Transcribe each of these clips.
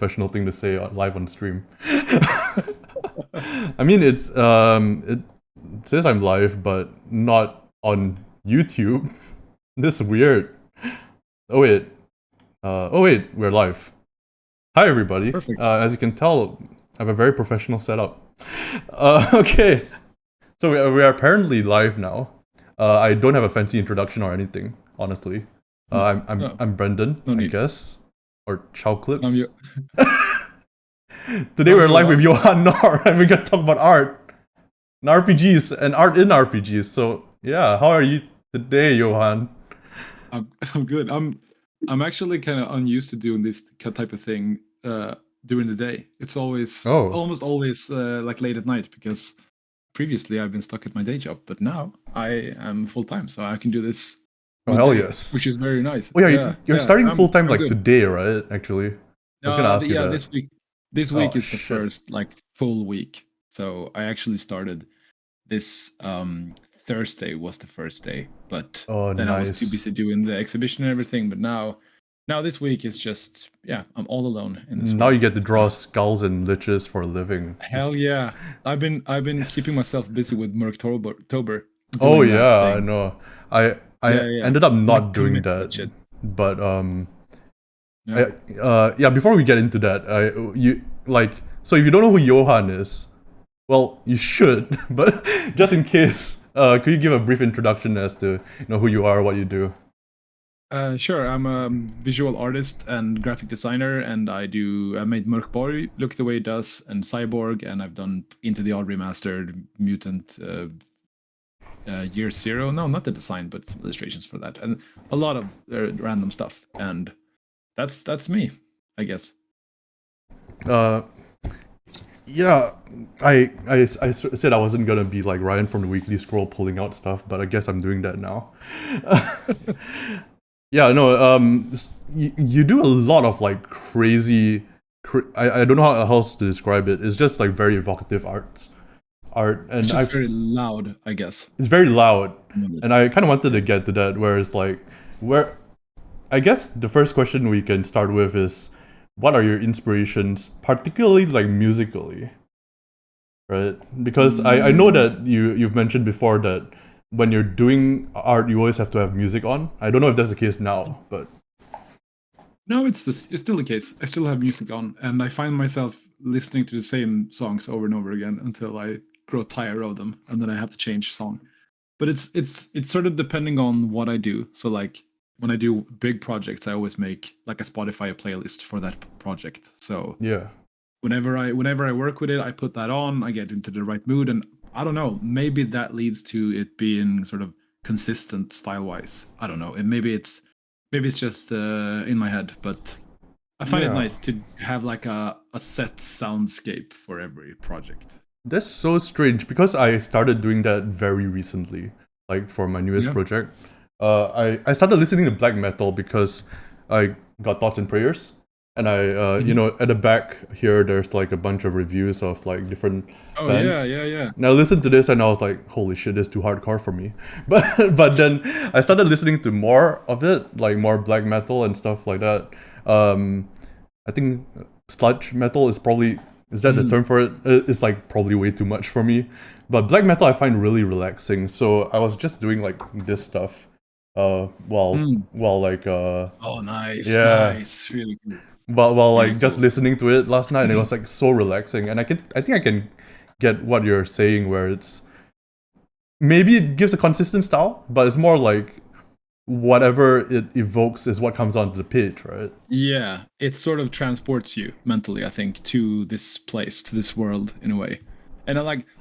professional thing to say live on stream. I mean, it says I'm live, but not on YouTube. This is weird. Oh wait, we're live. Hi everybody. Perfect. As you can tell, I have a very professional setup. Okay, so we are apparently live now. I don't have a fancy introduction or anything, honestly. I'm Brendan, No I need. guess, or Chow Clips. I'm Today we're live with Johan. Johan Nohr, and we're gonna talk about art and RPGs and art in RPGs. So yeah, how are you today, Johan? I'm good. I'm actually kind of unused to doing this type of thing during the day. It's always almost always like late at night, because previously I've been stuck at my day job, but now I am full time, so I can do this. Oh hell yes, which is very nice. Oh yeah, you're starting full time like today, right? Actually, I was gonna ask you that. This week is the first like full week. So I actually started this Thursday was the first day, but then I was too busy doing the exhibition and everything. But now this week is just I'm all alone in this. Now you get to draw skulls and liches for a living. Hell yeah! I've been keeping myself busy with Merktober. Oh yeah, I know. I ended up not doing that, but before we get into that, so if you don't know who Johan is, well, you should, but just in case, could you give a brief introduction as to who you are, what you do? Sure. I'm a visual artist and graphic designer, and I made Mörkborg look the way it does, and Cyborg, and I've done Into the Odd Remastered, Mutant, Year Zero. No, not the design, but illustrations for that, and a lot of random stuff. And that's me, I guess. Yeah, I said I wasn't gonna be like Ryan from the Weekly Scroll pulling out stuff, but I guess I'm doing that now. Yeah, no, you do a lot of like crazy, I don't know how else to describe it. It's just like very evocative art, and it's just very loud, I guess. It's very loud, and I kind of wanted to get to that, where it's like, I guess the first question we can start with is, what are your inspirations, particularly like musically, right? Because I know that you've mentioned before that when you're doing art, you always have to have music on. I don't know if that's the case now, but no, it's still the case. I still have music on, and I find myself listening to the same songs over and over again until I grow tired of them, and then I have to change song. But it's sort of depending on what I do. So like when I do big projects, I always make like a Spotify playlist for that project. So yeah, whenever I work with it, I put that on, I get into the right mood, and I don't know, maybe that leads to it being sort of consistent style-wise. I don't know. And maybe it's just in my head, but I find it nice to have like a set soundscape for every project. That's so strange, because I started doing that very recently, like for my newest project. I started listening to black metal because I got Thoughts and Prayers, and I at the back here there's like a bunch of reviews of like different bands. Yeah. And I listened to this and I was like, holy shit, this is too hardcore for me. But then I started listening to more of it, like more black metal and stuff like that. I think sludge metal is probably, is that the term for it? It's like probably way too much for me. But black metal I find really relaxing, so I was just doing like this stuff while like oh nice, really good. While like just listening to it last night, and it was like so relaxing. And I think I can get what you're saying, where it's maybe it gives a consistent style, but it's more like whatever it evokes is what comes onto the page, right? Yeah, it sort of transports you mentally, I think, to this place, to this world in a way. And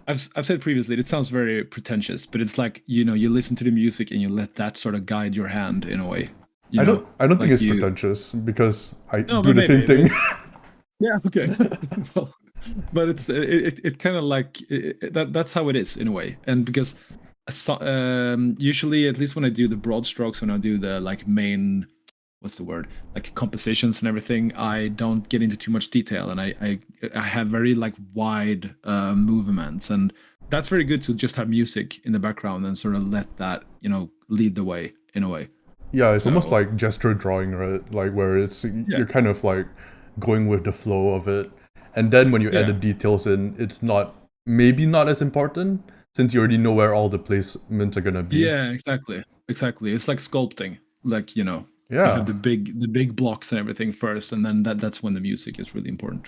I've said previously, it sounds very pretentious, but it's like, you listen to the music and you let that sort of guide your hand in a way. I don't think it's pretentious, because I do the same thing. Yeah, okay. Well, but it kind of like that's how it is in a way. And because usually, at least when I do the broad strokes, when I do the like main, what's the word, like compositions and everything, I don't get into too much detail, and I have very like wide movements, and that's very good to just have music in the background and sort of let that lead the way in a way. Yeah, it's almost like gesture drawing, right? Like where it's you're kind of like going with the flow of it. And then when you add the details in, it's maybe not as important since you already know where all the placements are gonna be. Yeah, exactly. It's like sculpting. Like, you have the big blocks and everything first, and then that's when the music is really important.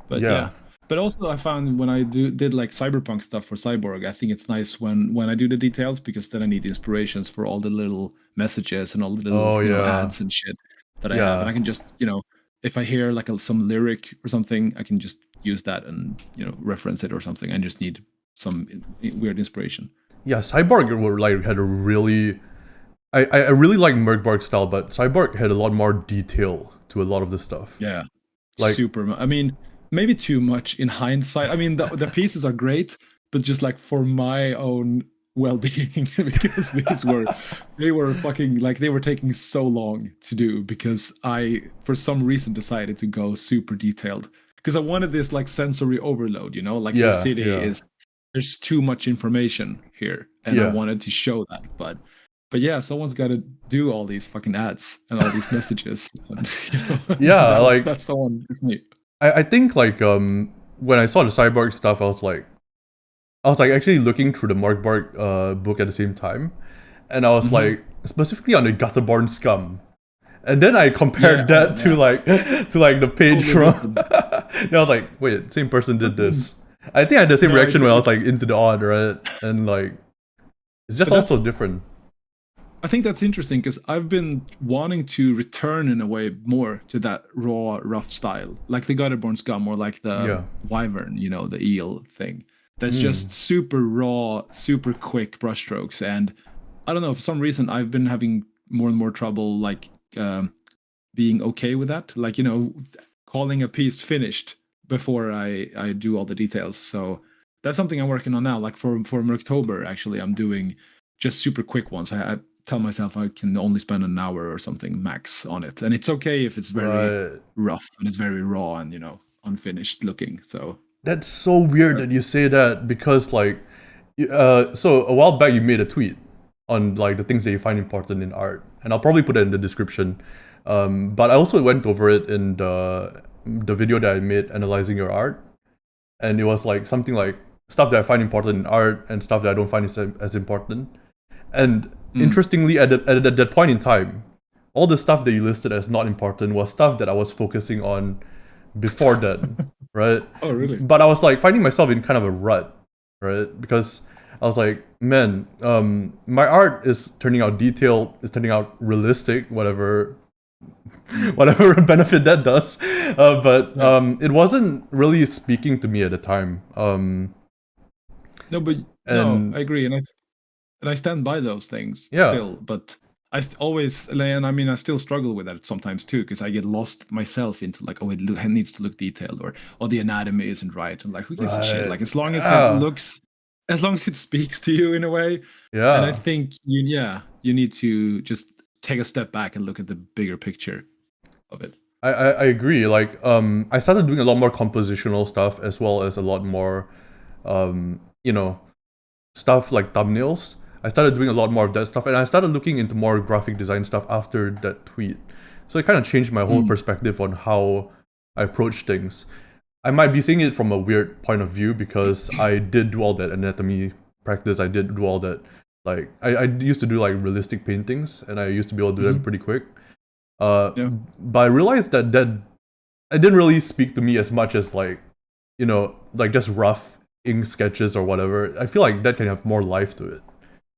But yeah. But also I found when I did like cyberpunk stuff for Cyborg, I think it's nice when I do the details, because then I need inspirations for all the little messages and all the little ads and shit that I have, and I can just if I hear like some lyric or something, I can just use that and reference it or something. I just need some weird inspiration. Yeah, Cyborg had a really I really like Merkborg's style, but Cyborg had a lot more detail to a lot of the stuff. Yeah, like super. I mean, maybe too much in hindsight. I mean, the pieces are great, but just like for my own well-being, because they were fucking like they were taking so long to do, because I for some reason decided to go super detailed because I wanted this like sensory overload. Like the city there's too much information here, and I wanted to show that, but yeah, someone's got to do all these fucking ads and all these messages. And, that's someone. It's me. I think like when I saw the Cyborg stuff, I was like actually looking through the Merkborg book at the same time, and I was like specifically on the Gutterborn Scum, and then I compared that to the page from. And I was like, wait, same person did this. I think I had the same reaction when I was like into the odd, right? And like it's just also different. I think that's interesting because I've been wanting to return in a way more to that raw, rough style, like the Gutterborn Scum or like the Wyvern, the eel thing. That's just super raw, super quick brushstrokes. And I don't know, for some reason, I've been having more and more trouble like being okay with that. Like, calling a piece finished before I do all the details. So that's something I'm working on now. Like for October, actually, I'm doing just super quick ones. I tell myself I can only spend an hour or something max on it, and it's okay if it's very rough and it's very raw and unfinished looking. So that's so weird that you say that, because like so a while back you made a tweet on like the things that you find important in art, and I'll probably put it in the description, but I also went over it in the video that I made analyzing your art, and it was like something like stuff that I find important in art and stuff that I don't find as important. And interestingly, at that point in time, all the stuff that you listed as not important was stuff that I was focusing on before that, right? Oh, really? But I was like finding myself in kind of a rut, right? Because I was like, man, my art is turning out detailed, it's turning out realistic, whatever benefit that does. But it wasn't really speaking to me at the time. No, I agree, and I stand by those things still, but I always, and I mean, I still struggle with that sometimes too, because I get lost myself into like, it needs to look detailed, or the anatomy isn't right, and like, who gives a shit? Like, as long as it speaks to you in a way. Yeah. And I think you need to just take a step back and look at the bigger picture of it. I agree. Like, I started doing a lot more compositional stuff, as well as a lot more, stuff like thumbnails. I started doing a lot more of that stuff, and I started looking into more graphic design stuff after that tweet. So it kind of changed my whole perspective on how I approach things. I might be seeing it from a weird point of view, because I did do all that anatomy practice. I did do all that. Like, I used to do like realistic paintings, and I used to be able to do them pretty quick. But I realized that it didn't really speak to me as much as like, like just rough ink sketches or whatever. I feel like that can have more life to it.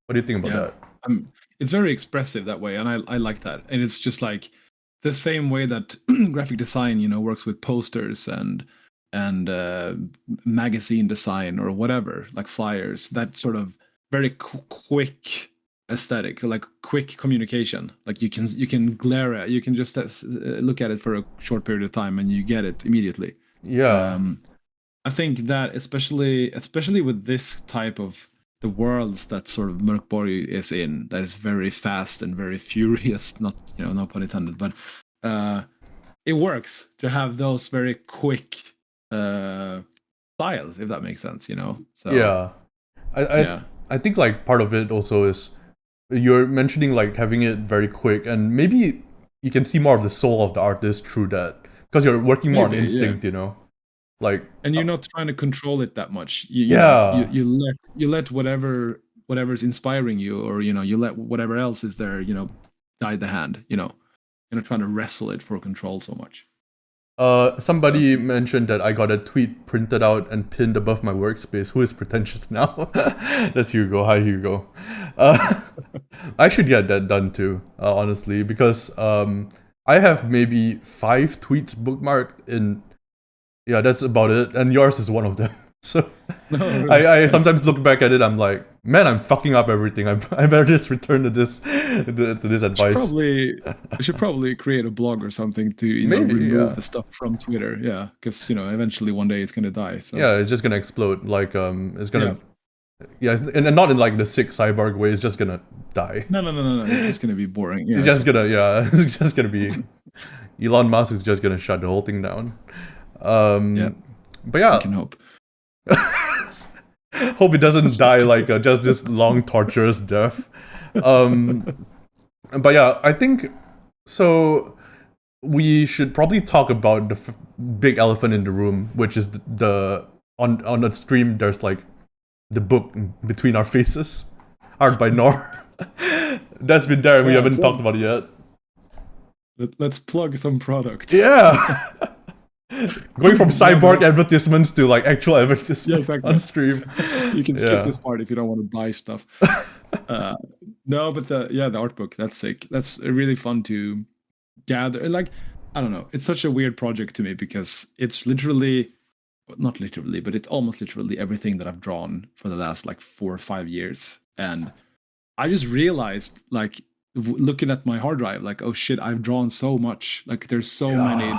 What do you think about that? It's very expressive that way, and I like that. And it's just like the same way that graphic design, works with posters and magazine design or whatever, like flyers. That sort of very quick aesthetic, like quick communication. Like you can glare at, you can just look at it for a short period of time, and you get it immediately. Yeah. I think that especially with this type of the worlds that sort of Merkborg is in, that is very fast and very furious, not, no pun intended, but it works to have those very quick styles, if that makes sense, So yeah. I think like part of it also is you're mentioning like having it very quick, and maybe you can see more of the soul of the artist through that. because you're working more on Maybe, instinct, you know, like. And you're not trying to control it that much. Yeah. You let whatever's inspiring you, or you let whatever else is there, guide the hand. You're not trying to wrestle it for control so much. Somebody mentioned that I got a tweet printed out and pinned above my workspace. Who is pretentious now? That's Hugo. Hi, Hugo. I should get that done too, honestly, because I have maybe 5 tweets bookmarked in. Yeah, that's about it, and yours is one of them. So No, really. I sometimes look back at it. I'm like, man, I'm fucking up everything. I better just return to this advice. I should probably create a blog or something to Maybe, remove yeah. the stuff from Twitter. Yeah, because eventually one day it's gonna die. So Yeah, it's just gonna explode. Like it's gonna. Yeah, and not in like the sick cyborg way. It's just gonna die. No. It's just gonna be boring. Yeah, It's just gonna It's just gonna be. Elon Musk is just gonna shut the whole thing down. But yeah, I can hope. hope it doesn't die like just this long torturous death. But yeah, I think so. We should probably talk about the big elephant in the room, which is on the stream. There's like the book Between Our Faces, art by Nohr. That's been there, and we haven't talked about it yet. Let's plug some products. Yeah. Going from cyborg advertisements to like actual advertisements on stream. You can skip this part if you don't want to buy stuff. No, but the Artbook, that's sick. That's really fun to gather. Like, I don't know. It's such a weird project to me because it's literally, not literally, but it's almost literally everything that I've drawn for the last like 4 or 5 years. And I just realized, like, looking at my hard drive, like, oh shit, I've drawn so much. Like, there's so many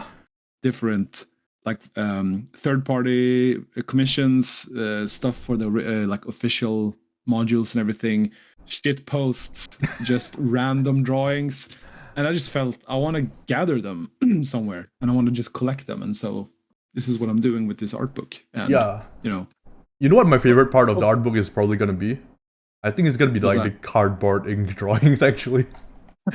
different like third-party commissions, stuff for the like official modules and everything, shit posts, just random drawings, and I just felt I want to gather them somewhere, and I want to just collect them, and so this is what I'm doing with this art book. And, you know what my favorite part of the art book is probably gonna be? I think it's gonna be like the cardboard ink drawings, actually.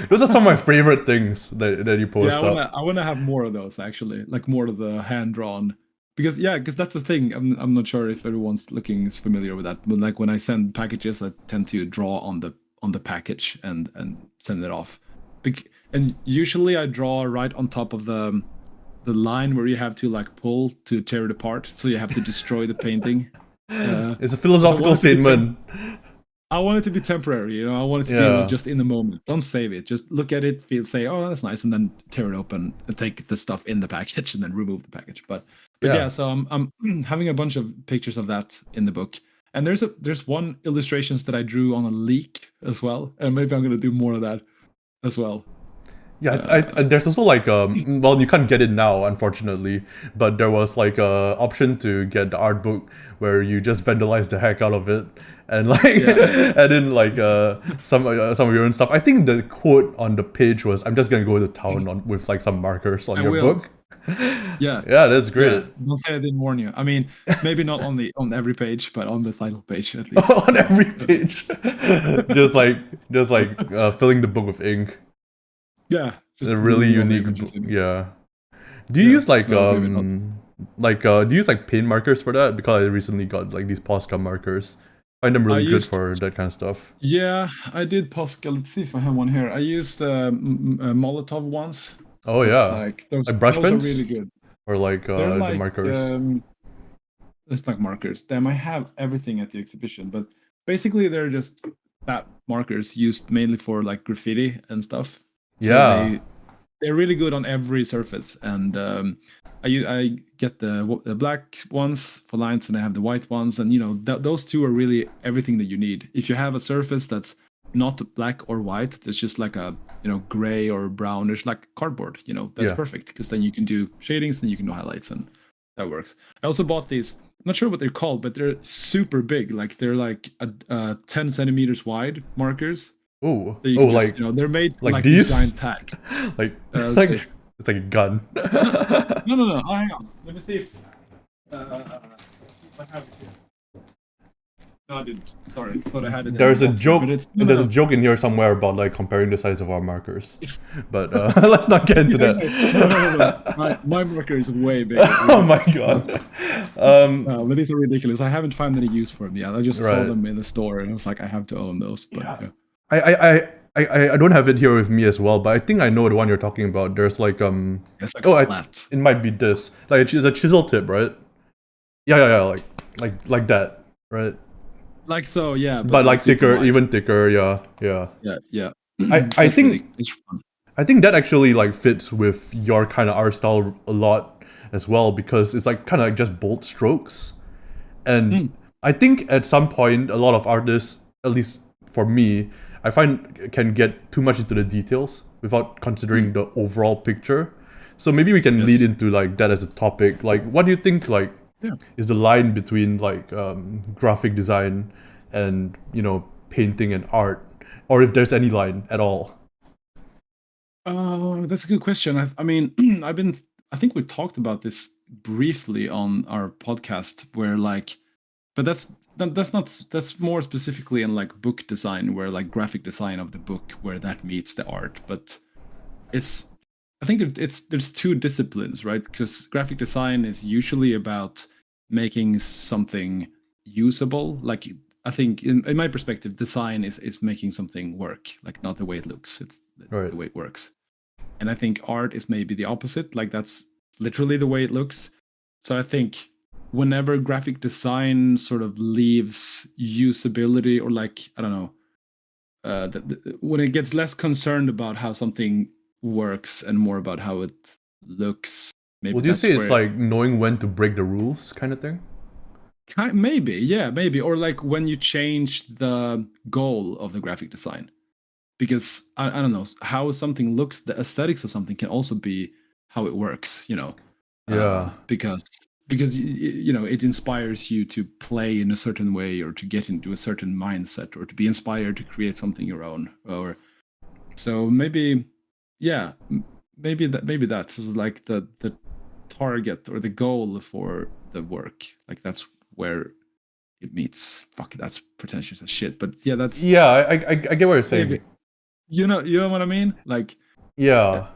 Those are some of my favorite things that you post up. I want to have more of those, actually, like more of the hand drawn, because that's the thing. I'm not sure if everyone's looking is familiar with that, but like when I send packages, I tend to draw on the package and send it off. And usually I draw right on top of the line where you have to like pull to tear it apart, so you have to destroy the painting. It's a philosophical statement. I want it to be temporary, I want it to be just in the moment. Don't save it. Just look at it, say, oh, that's nice, and then tear it open and take the stuff in the package and then remove the package. But so I'm having a bunch of pictures of that in the book. And there's one illustrations that I drew on a leak as well, and maybe I'm gonna do more of that as well. Yeah, there's also like well, you can't get it now, unfortunately, but there was like a option to get the art book where you just vandalize the heck out of it and like add in like some of your own stuff. I think the quote on the page was, "I'm just gonna go to town with like some markers on your book." Yeah, that's great. Yeah. Don't say I didn't warn you. I mean, maybe not on every page, but on the title page at least. On every page, just like filling the book with ink. Yeah, just a really unique book. Yeah. Do you use like do you use like paint markers for that? Because I recently got like these Posca markers. I find them really good for that kind of stuff. Yeah, I did Posca. Let's see if I have one here. I used Molotov ones. Oh yeah, like those brush pens are really good. Or like the markers. It's like markers. They might have everything at the exhibition, but basically they're just that markers used mainly for like graffiti and stuff. So they're really good on every surface, and I get the black ones for lines, and I have the white ones, and those two are really everything that you need. If you have a surface that's not black or white, it's just like a gray or brownish, like cardboard. That's perfect, because then you can do shadings and you can do highlights, and that works. I also bought these. I'm not sure what they're called, but they're super big. Like they're like 10 centimeters wide markers. Like they're made like these giant tags. like it's like a gun. No. Oh, hang on. Let me see if I have it here. No, I didn't. Sorry, thought I had it. There's a in joke. but it's There's a joke in here somewhere about like comparing the size of our markers, but let's not get into that. No. My marker is way bigger. Oh my god. No, but these are ridiculous. I haven't found any use for them yet. I just saw Right. them in the store, and I was like, I have to own those. But Yeah. yeah. I don't have it here with me as well, but I think I know the one you're talking about. There's like It's like oh, flat. it might be this. Like it's a chisel tip, right? Yeah, like that, right? Like so, yeah. But like super thicker, wide. even thicker, yeah. Yeah. I think really, it's fun. I think that actually like fits with your kind of art style a lot as well, because it's like kind of like just bold strokes. And I think at some point a lot of artists, at least for me, I find can get too much into the details without considering the overall picture. So maybe we can lead into like that as a topic. Like what do you think like is the line between like graphic design and, you know, painting and art, or if there's any line at all? That's a good question. I mean, I think we talked about this briefly on our podcast, where like, but that's more specifically in like book design, where like graphic design of the book, where that meets the art. But I think there's two disciplines, right? Because graphic design is usually about making something usable. Like I think in my perspective, design is making something work, like not the way it looks, it's the way it works. And I think art is maybe the opposite, like that's literally the way it looks. So I think whenever graphic design sort of leaves usability, or like I don't know, when it gets less concerned about how something works and more about how it looks, maybe Would you that's say it's where like knowing when to break the rules kind of thing? maybe, or like when you change the goal of the graphic design, because I don't know how something looks, the aesthetics of something can also be how it works, you know. Yeah. Because you know, it inspires you to play in a certain way, or to get into a certain mindset, or to be inspired to create something your own. Or so maybe maybe that's like the target or the goal for the work, like that's where it meets. Fuck, that's pretentious as shit, but yeah, that's I get what you're saying. maybe, you know what I mean, like Yeah.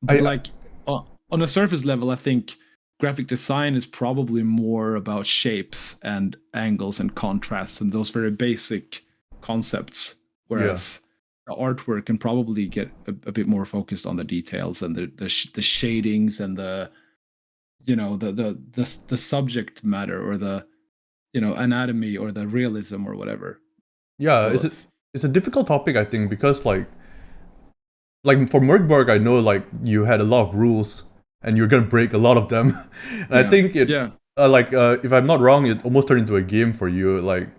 but like on a surface level, I think graphic design is probably more about shapes and angles and contrasts and those very basic concepts, whereas the artwork can probably get a bit more focused on the details and the shadings and the, you know, the subject matter, or the, you know, anatomy, or the realism, or whatever. Yeah, it's a difficult topic, I think, because like for Merkborg, I know like you had a lot of rules and you're gonna break a lot of them. And I think it if I'm not wrong, it almost turned into a game for you, like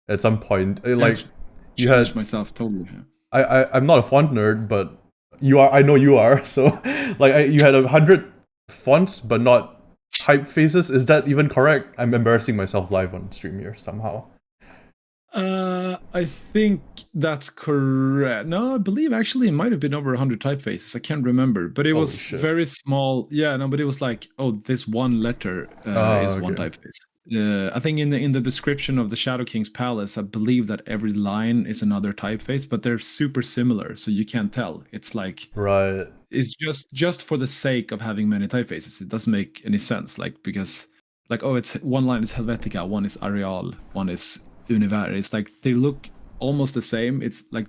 at some point. Like you had myself totally. I'm not a font nerd, but you are. I know you are. So like you had 100 fonts, but not typefaces. Is that even correct? I'm embarrassing myself live on stream here somehow. I think that's correct. No, I believe actually it might have been over 100 typefaces. I can't remember, but it was very small. Yeah, no, but it was like, oh, this one letter is one typeface. I think in the description of the Shadow King's palace, I believe that every line is another typeface, but they're super similar, so you can't tell. It's like it's just for the sake of having many typefaces. It doesn't make any sense, like, because like, oh, it's one line is Helvetica, one is Arial, one is Univar. It's like they look almost the same. It's like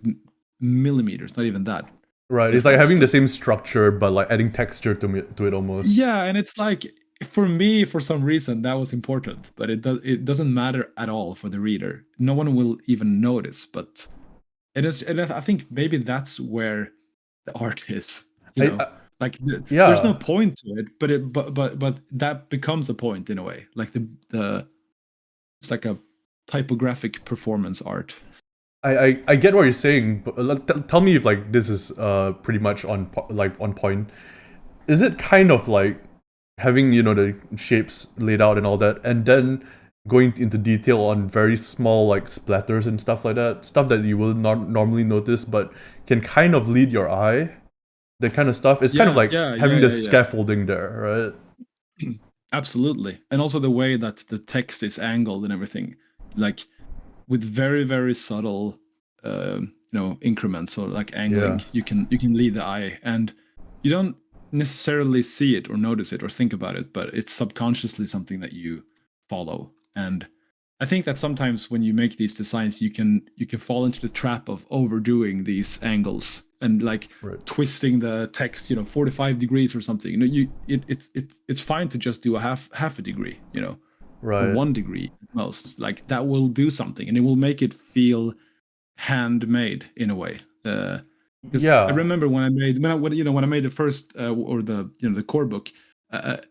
millimeters, not even that. Right, it's like having the same structure, but like adding texture to it almost. Yeah, and it's like, for me, for some reason, that was important, but it doesn't matter at all for the reader. No one will even notice, but it is. And I think maybe that's where the art is. You know, like there's no point to it, but that becomes a point in a way. Like the it's like a typographic performance art. I get what you're saying, but tell me if like this is pretty much on point. Is it kind of like having, you know, the shapes laid out and all that, and then going into detail on very small like splatters and stuff like that, stuff that you will not normally notice but can kind of lead your eye, that kind of stuff. It's kind of like having the scaffolding there, right? Absolutely. And also the way that the text is angled and everything. like with very, very subtle increments or like angling, you can lead the eye, and you don't necessarily see it or notice it or think about it, but it's subconsciously something that you follow. And I think that sometimes when you make these designs, you can fall into the trap of overdoing these angles and like twisting the text 45 degrees or something. It's fine to just do a half a degree, or 1 degree at most. Like that will do something, and it will make it feel handmade in a way. I remember when I made the first or the core book,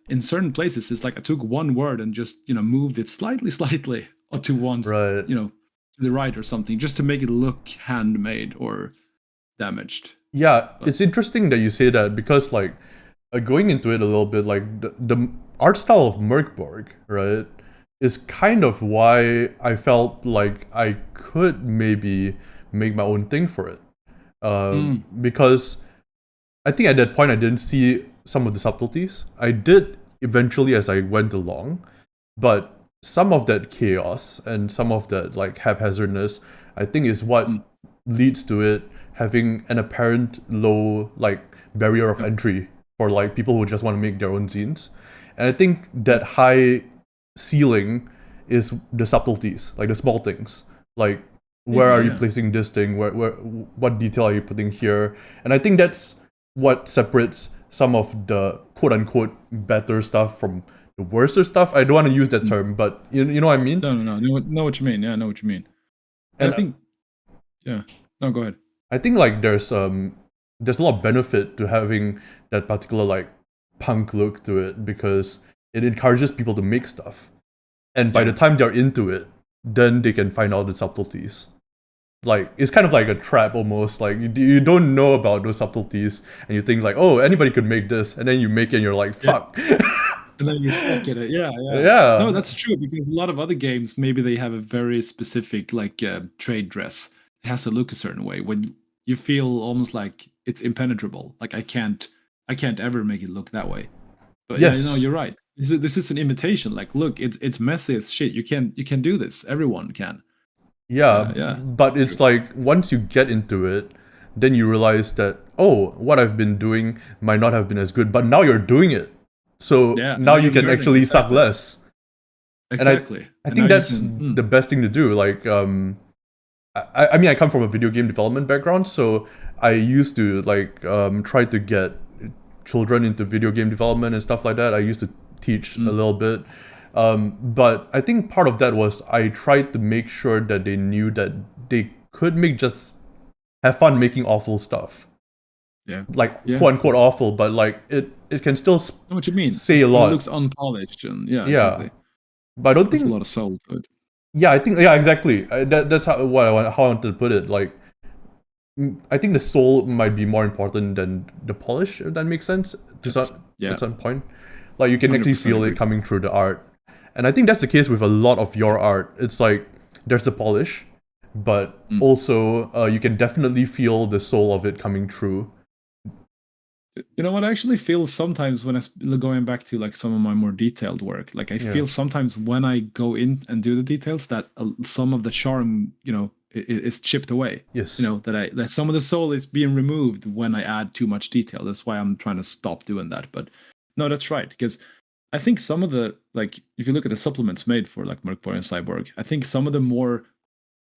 in certain places it's like I took one word and just moved it slightly or to one to the right or something, just to make it look handmade or damaged. It's interesting that you say that, because like going into it a little bit, like the art style of Merkborg, right, is kind of why I felt like I could maybe make my own thing for it. Because I think at that point I didn't see some of the subtleties. I did eventually as I went along, but some of that chaos and some of that like haphazardness, I think, is what leads to it having an apparent low like barrier of entry for like people who just want to make their own zines. And I think that high ceiling is the subtleties, like the small things, like where are you placing this thing, where what detail are you putting here. And I think that's what separates some of the quote unquote better stuff from the worser stuff. I don't want to use that term, but you know what I mean? No. Know what you mean. Yeah, I know what you mean. And I think, no, go ahead. I think like there's a lot of benefit to having that particular like punk look to it, because it encourages people to make stuff. And by the time they're into it, then they can find out the subtleties. Like, it's kind of like a trap almost. Like, you don't know about those subtleties, and you think like, oh, anybody could make this, and then you make it and you're like, fuck. And then you're stuck in it. Yeah. No, that's true, because a lot of other games, maybe they have a very specific like trade dress. It has to look a certain way when you feel almost like it's impenetrable. Like I can't ever make it look that way. But you're right. This is an imitation. Like, look, it's messy as shit. You can do this. Everyone can. But it's like once you get into it, then you realize that, oh, what I've been doing might not have been as good, but now you're doing it. So now you can actually suck less. Exactly. And I think that's the best thing to do. Like, I mean, I come from a video game development background, so I used to like try to get children into video game development and stuff like that. I used to teach a little bit. But I think part of that was I tried to make sure that they knew that they could have fun making awful stuff. Like quote unquote awful, but like it can still know what you mean. Say a lot. It looks unpolished and exactly. But I don't think a lot of soul to it. I think exactly. That's how I wanted to put it. Like, I think the soul might be more important than the polish, if that makes sense. To some point, like you can actually feel it coming through the art, and I think that's the case with a lot of your art. It's like there's the polish, but also you can definitely feel the soul of it coming through. You know what I actually feel sometimes when I'm going back to like some of my more detailed work, like I feel sometimes when I go in and do the details that some of the charm, is chipped away. Yes. That some of the soul is being removed when I add too much detail. That's why I'm trying to stop doing that. But no, that's right, because I think some of the, like, if you look at the supplements made for like Merkborg and Cyborg, I think some of the more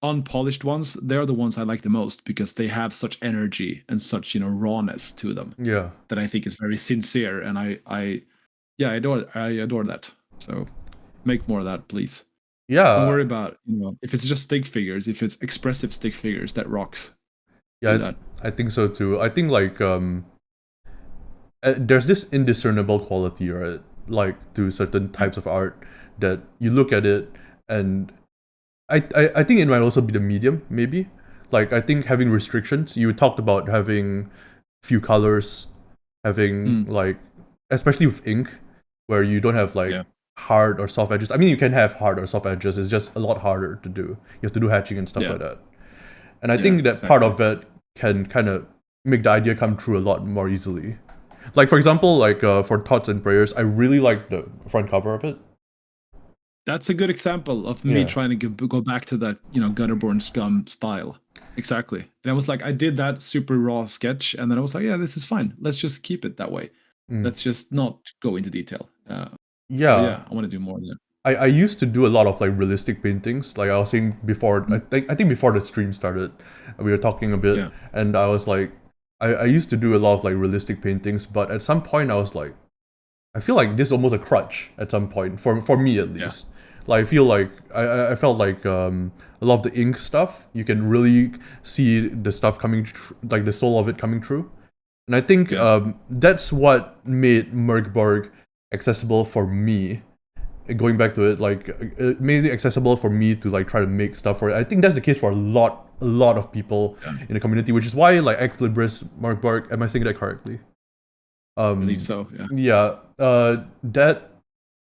unpolished ones, they're the ones I like the most, because they have such energy and such rawness to them. That I think is very sincere, and I adore that. So make more of that, please. Don't worry about if it's just stick figures, if it's expressive stick figures, that rocks. I think so too. I think like there's this indiscernible quality, right, like to certain types of art, that you look at it and I think it might also be the medium, maybe. Like, I think having restrictions, you talked about having few colors, having like, especially with ink, where you don't have like hard or soft edges. I mean, you can have hard or soft edges, it's just a lot harder to do. You have to do hatching and stuff like that. And I think that part of it can kind of make the idea come true a lot more easily. Like, for example, like for Thoughts and Prayers, I really like the front cover of it. That's a good example of me trying to go back to that, Gutterborn Scum style. Exactly. And I was like, I did that super raw sketch, and then I was like, yeah, this is fine. Let's just keep it that way. Let's just not go into detail. So yeah, I want to do more of that. I used to do a lot of like realistic paintings. Like I was saying before, I think before the stream started, we were talking a bit, and I was like, I used to do a lot of like realistic paintings, but at some point I was like, I feel like this is almost a crutch at some point for me at least. Like I feel like I felt like a lot of the ink stuff, you can really see the stuff coming, like the soul of it coming through, and I think that's what made Merkborg accessible for me. Going back to it, like it made it accessible for me to like try to make stuff for it. I think that's the case for a lot of people in the community, which is why like Ex Libris Merkborg, am I saying that correctly? I believe so. That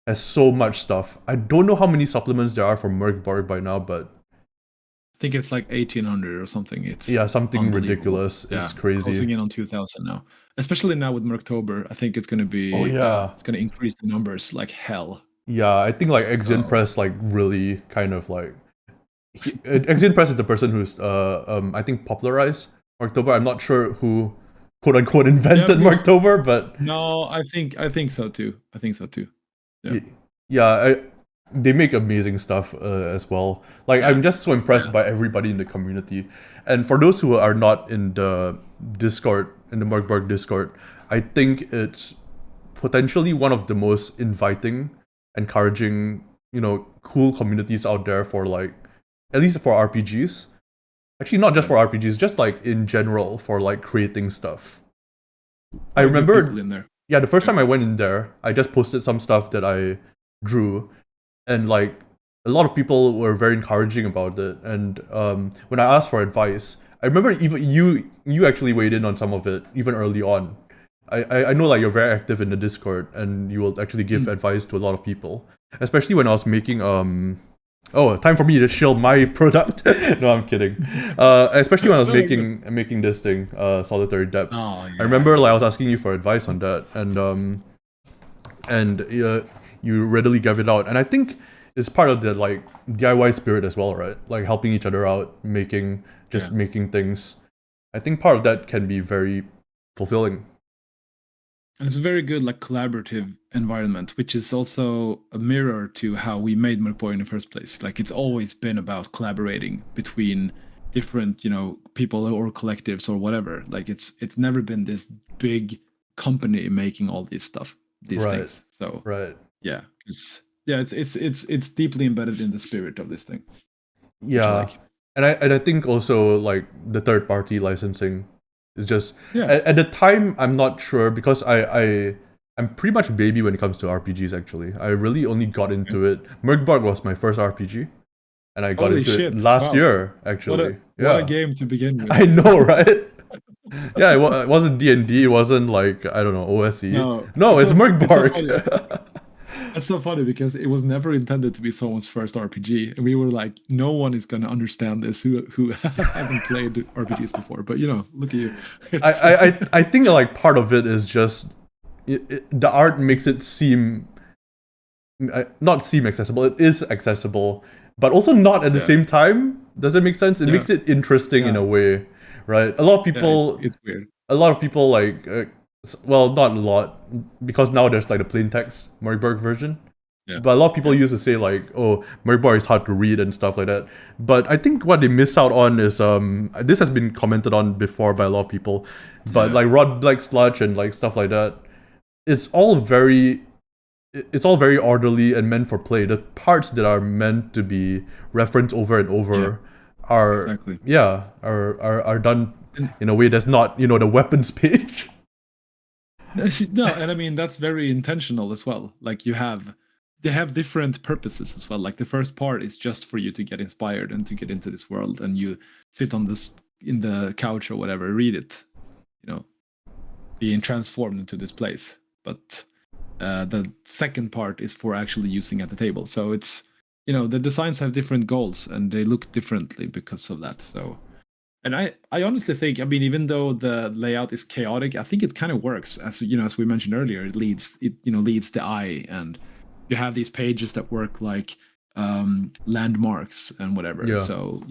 has so much stuff. I don't know how many supplements there are for Merkborg by now, but I think it's like 1,800 or something. It's something ridiculous. It's crazy. Closing in on 2,000 now. Especially now with Merktober, I think it's going to be. It's going to increase the numbers like hell. Yeah, I think like Exian Press like really kind of like Exian Press is the person who's I think popularized Merktober. I'm not sure who quote unquote invented Merktober, but no, I think so too. They make amazing stuff as well. Like I'm just so impressed by everybody in the community. And for those who are not in the Discord, in the Merkborg Discord, I think it's potentially one of the most inviting, encouraging, cool communities out there for like, at least for RPGs. Actually, not just for RPGs, just like in general for like creating stuff. I remember, the first time I went in there, I just posted some stuff that I drew, and like a lot of people were very encouraging about it. And when I asked for advice, I remember even you actually weighed in on some of it even early on. I know like you're very active in the Discord, and you will actually give advice to a lot of people, especially when I was making time for me to shill my product. No, I'm kidding. Especially when I was making this thing, Solitary Depths. I remember like I was asking you for advice on that, and you readily gave it out, and I think it's part of the like DIY spirit as well, right? Like helping each other out, making things. I think part of that can be very fulfilling. And it's a very good like collaborative environment, which is also a mirror to how we made Merkborg in the first place. Like it's always been about collaborating between different, people or collectives or whatever. Like it's never been this big company making all these things. So it's deeply embedded in the spirit of this thing. Yeah, and I think also like the third party licensing. It's just at the time I'm not sure, because I'm pretty much baby when it comes to RPGs. Actually, I really only got into it. Merkborg was my first RPG, and I got into it last year. Actually, what a game to begin with. I know, right? It wasn't D&D. It wasn't like I don't know OSE. No, it's Merkborg. That's so funny because it was never intended to be someone's first RPG, and we were like, no one is going to understand this who haven't played RPGs before. But look at you. I think like part of it is just the art makes it seem not seem accessible. It is accessible, but also not at the same time. Does that make sense? It makes it interesting in a way, right? A lot of people. It's weird. A lot of people like. Well, not a lot, because now there's like the plain text Merkborg version. But a lot of people used to say like, oh, Merkborg is hard to read and stuff like that. But I think what they miss out on is this has been commented on before by a lot of people, but like Rod Black Sludge and like stuff like that, it's all very orderly and meant for play. The parts that are meant to be referenced over and over are done in a way that's not the weapons page. No, and I mean that's very intentional as well. Like they have different purposes as well. Like the first part is just for you to get inspired and to get into this world, and you sit on this in the couch or whatever, read it, being transformed into this place. But the second part is for actually using at the table. So it's the designs have different goals and they look differently because of that. So. And I honestly think, I mean, even though the layout is chaotic, I think it kind of works. As we mentioned earlier, it leads the eye, and you have these pages that work like landmarks and whatever. Yeah. So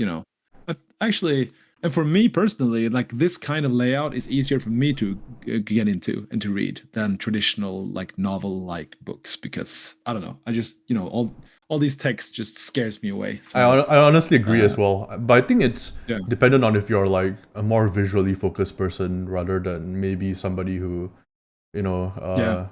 actually, and for me personally, like this kind of layout is easier for me to get into and to read than traditional like novel like books, because I don't know, I just all these texts just scares me away. So I honestly agree as well, but I think it's yeah. dependent on if you're like a more visually focused person rather than maybe somebody who, Yeah.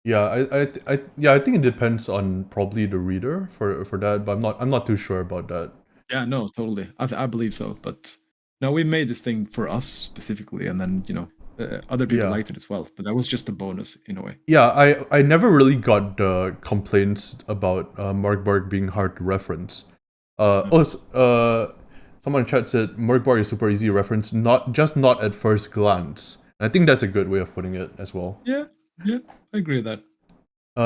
I think it depends on probably the reader for that, but I'm not too sure about that. Yeah, no, totally. I believe so. But no, we made this thing for us specifically, and then other people Yeah. liked it as well. But that was just a bonus in a way. Yeah, I never really got the complaints about Markborg being hard to reference. Someone in chat said Markborg is super easy to reference, not at first glance. I think that's a good way of putting it as well. Yeah, I agree with that.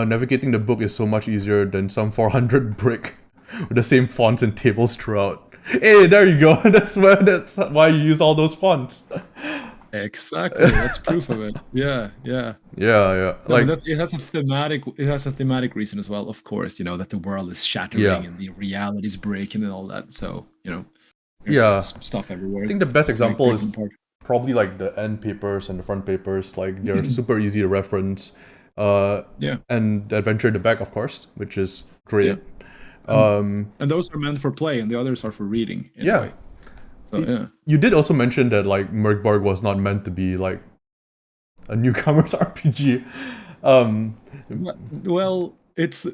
Navigating the book is so much easier than some 400 brick with the same fonts and tables throughout. Hey, there you go. That's why you use all those fonts. Exactly. That's proof of it. Yeah. Yeah. No, it has a thematic reason as well, of course, that the world is shattering and the reality is breaking and all that. So, there's stuff everywhere. I think the best example is probably like the end papers and the front papers. Like they're super easy to reference. And the adventure in the back, of course, which is great. And those are meant for play, and the others are for reading. Yeah. So, you did also mention that like Merkborg was not meant to be like a newcomer's RPG. Well, it's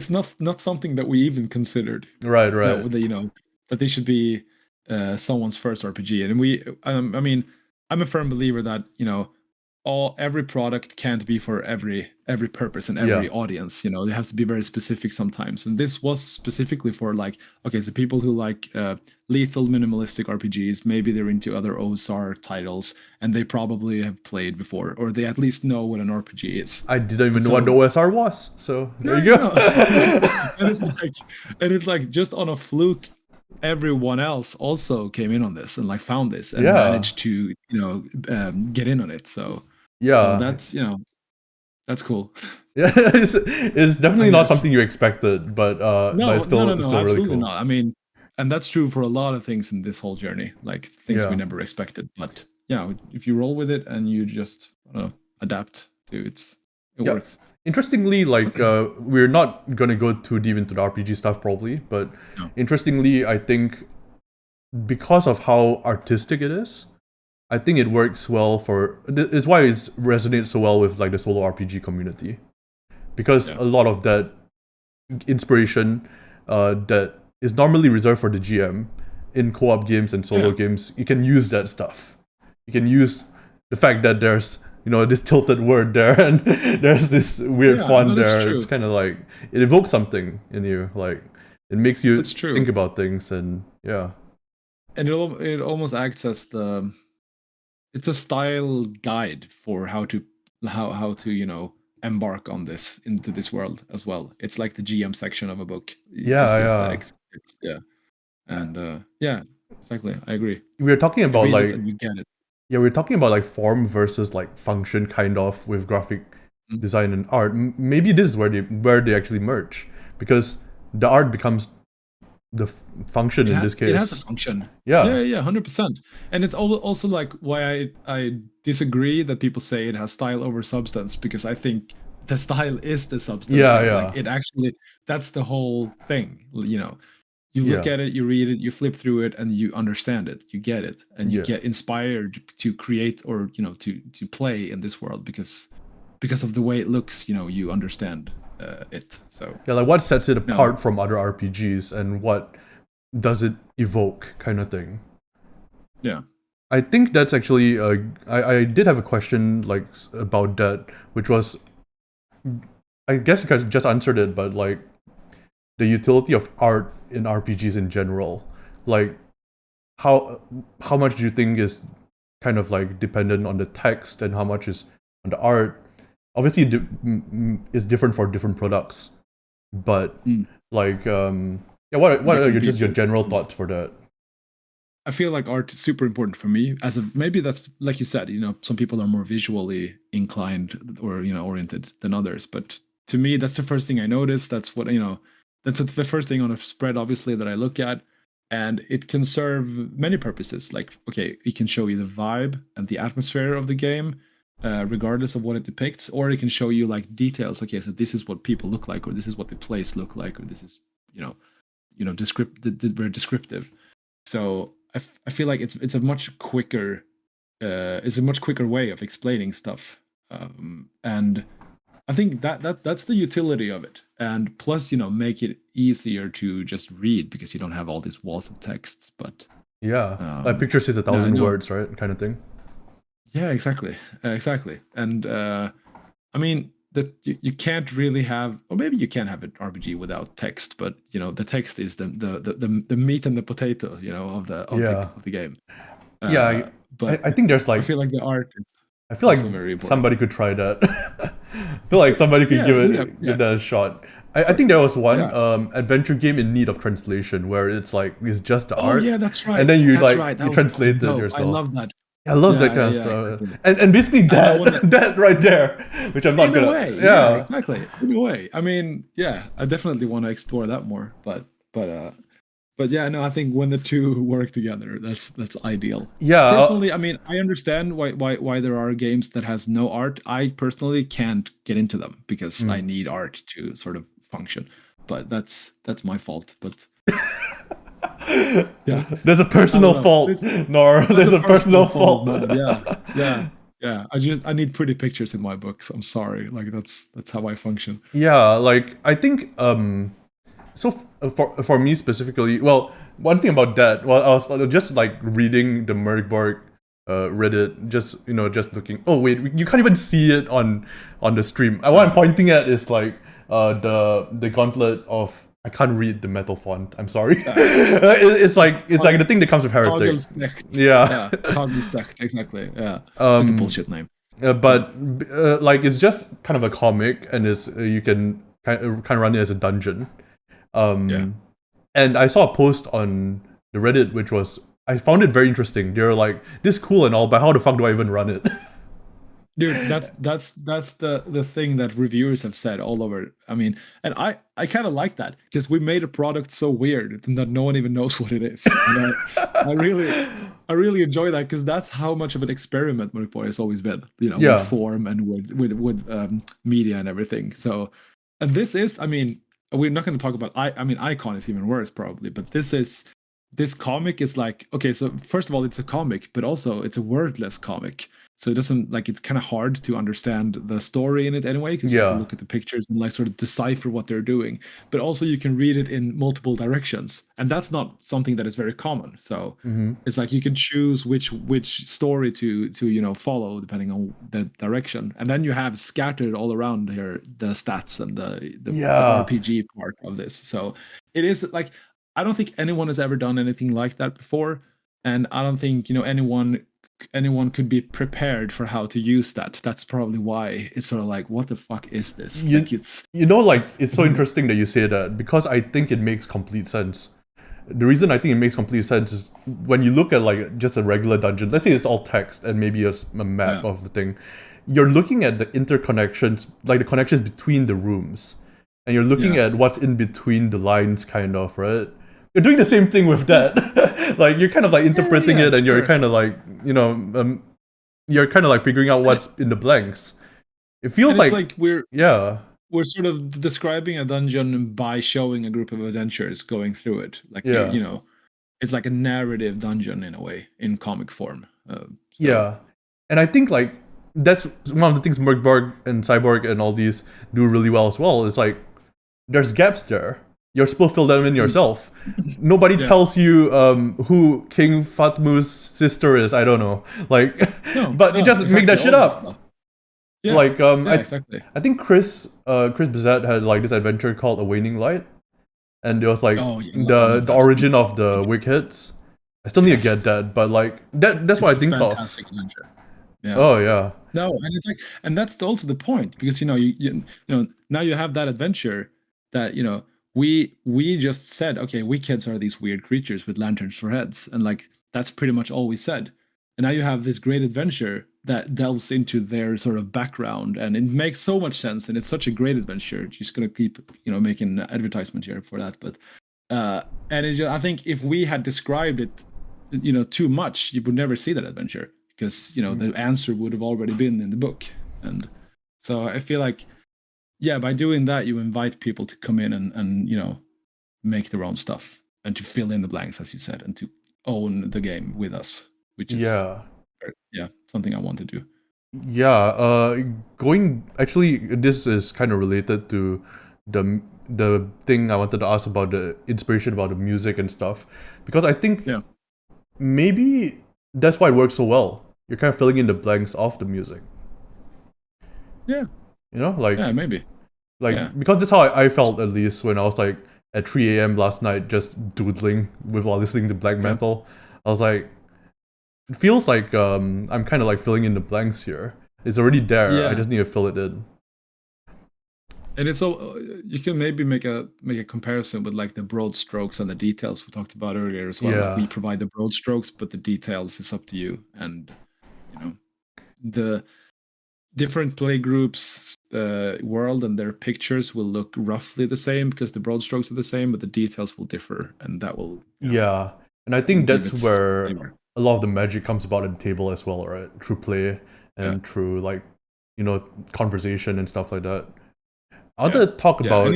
not something that we even considered. Right. That they should be someone's first RPG, and I mean, I'm a firm believer that every product can't be for every purpose and every audience. It has to be very specific sometimes, and this was specifically for like, okay, so people who like lethal minimalistic RPGs, maybe they're into other OSR titles and they probably have played before, or they at least know what an RPG is. I didn't even know what the OSR was, so there you go. and it's like just on a fluke, everyone else also came in on this and like found this and managed to get in on it. So that's that's cool. Yeah, it's definitely not something you expected, but it's still absolutely really cool. not. I mean, and that's true for a lot of things in this whole journey, like things we never expected. But if you roll with it and you just adapt to it works. Interestingly, like we're not gonna go too deep into the RPG stuff probably, but interestingly, I think because of how artistic it is, I think it works well it's why it resonates so well with like the solo RPG community, because a lot of that inspiration that is normally reserved for the GM in co-op games and solo games, you can use that stuff. You can use the fact that there's this tilted word there and there's this weird font there. It's kind of like it evokes something in you, like it makes you think about things, and and it almost acts as it's a style guide for how to embark on this into this world as well. It's like the GM section of a book. And exactly, I agree. We are talking about like you get it. Yeah, we're talking about like form versus like function, kind of, with graphic design and art. Maybe this is where they actually merge, because the art becomes the function in this case. It has a function. Yeah, 100%. And it's also like why I disagree that people say it has style over substance, because I think the style is the substance. Like it actually, that's the whole thing. You look at it, you read it, you flip through it, and you understand it, you get it, and you get inspired to create or to play in this world because of the way it looks. You understand it. So like what sets it apart from other RPGs and what does it evoke, kind of thing. Yeah, I think that's actually I did have a question like about that, which was, I guess you guys just answered it, but like the utility of art in RPGs in general, like how much do you think is kind of like dependent on the text and how much is on the art? Obviously it's different for different products, but like what are your general thoughts for that? I feel like art is super important for me. Maybe that's like you said, some people are more visually inclined or oriented than others, but to me, that's the first thing I noticed. That's what that's the first thing on a spread, obviously, that I look at. And it can serve many purposes. Like, okay, it can show you the vibe and the atmosphere of the game, regardless of what it depicts, or it can show you like details. Okay, so this is what people look like, or this is what the place look like, or this is very descriptive. So I feel like it's a much quicker way of explaining stuff, and I think that's the utility of it. And plus, make it easier to just read because you don't have all these walls of text. But like picture says 1,000 words, right? Kind of thing. Yeah, exactly. And I mean that you can't really have, or maybe you can have an RPG without text, but the text is the meat and the potato, of the game. But I think there's like, I feel like the art is, I feel like somebody could try that. I feel like somebody could give that a shot. I think there was one adventure game in need of translation where it's just the art. Oh yeah, that's right. And then you you translate it yourself. I love that. I love that kind of stuff. Exactly. And basically that right there, which I'm not gonna. Way, yeah, exactly. In a way, I mean, I definitely want to explore that more. But yeah, no, I think when the two work together, that's ideal. Yeah. Personally, I mean, I understand why there are games that has no art. I personally can't get into them because I need art to sort of function. But that's my fault. But yeah, there's a personal fault, Nohr. There's a personal fault. Yeah. I need pretty pictures in my books. I'm sorry. Like that's how I function. Yeah, like I think so for me specifically, well, one thing about that, well, I was just like reading the Merkborg Reddit, just looking. Oh wait, you can't even see it on the stream. What I'm pointing at is like the Gauntlet of. I can't read the metal font. I'm sorry. It's like the thing that comes with Heretic. Yeah. Exactly. Yeah. Like a bullshit name. But like it's just kind of a comic, and it's you can kind of run it as a dungeon. And I saw a post on the Reddit which was, I found it very interesting. They're like, this is cool and all, but how the fuck do I even run it? Dude, that's the thing that reviewers have said all over. I mean, and I kind of like that because we made a product so weird that no one even knows what it is. And I really enjoy that because that's how much of an experiment Merkborg has always been. With form and with media and everything. So, and this is, I mean, we're not going to talk about. I mean, Icon is even worse probably, but this comic is like, okay, so first of all, it's a comic, but also it's a wordless comic. So it doesn't, like, it's kind of hard to understand the story in it anyway, because you have to look at the pictures and like sort of decipher what they're doing. But also you can read it in multiple directions, and that's not something that is very common. So it's like you can choose which story to follow depending on the direction, and then you have scattered all around here the stats and the RPG part of this. So it is like, I don't think anyone has ever done anything like that before, and I don't think anyone could be prepared for how to use that. That's probably why it's sort of like, what the fuck is this? It's so interesting that you say that, because I think it makes complete sense. The reason I think it makes complete sense is when you look at like just a regular dungeon, let's say it's all text and maybe a map of the thing, you're looking at the interconnections, like the connections between the rooms, and you're looking at what's in between the lines, kind of, right? You're doing the same thing with that. Like you're kind of like interpreting it, and you're kind of like, you're kind of like figuring out what's in the blanks. It feels like we're sort of describing a dungeon by showing a group of adventurers going through it. Like it's like a narrative dungeon in a way, in comic form. And I think like that's one of the things Merkborg and Cyborg and all these do really well as well. Is like there's gaps there. You're supposed to fill them in yourself. Nobody tells you who King Fatmu's sister is. I don't know. Like, you just make that shit up. Yeah. Like, exactly. I think Chris Bizet had like this adventure called A Waning Light, and it was like the origin of the Wigheads. I still need to get that, but like that's what I think of. Fantastic adventure. Yeah. Oh yeah. No, and it's like, and that's also the point, because you now you have that adventure that we just said, okay, Wigheads are these weird creatures with lanterns for heads, and like that's pretty much all we said. And now you have this great adventure that delves into their sort of background, and it makes so much sense, and it's such a great adventure. Just gonna keep making advertisement here for that, but and I think if we had described it too much, you would never see that adventure, because the answer would have already been in the book. And so I feel like, yeah, by doing that, you invite people to come in and make their own stuff, and to fill in the blanks, as you said, and to own the game with us, which is something I want to do. Yeah, actually, this is kind of related to the thing I wanted to ask about, the inspiration about the music and stuff, because I think maybe that's why it works so well. You're kind of filling in the blanks of the music. Yeah. Maybe. Because that's how I felt, at least, when I was like at 3 a.m. last night just doodling while listening to black metal. I was like, it feels like I'm kind of like filling in the blanks here. It's already there. I just need to fill it in. And it's all, you can maybe make a comparison with like the broad strokes and the details we talked about earlier as well. Yeah. Like, we provide the broad strokes, but the details is up to you. And the different play groups world and their pictures will look roughly the same, because the broad strokes are the same, but the details will differ, and that will and I think that's where a lot of the magic comes about at the table as well, right? Through play and through like conversation and stuff like that. I want to talk about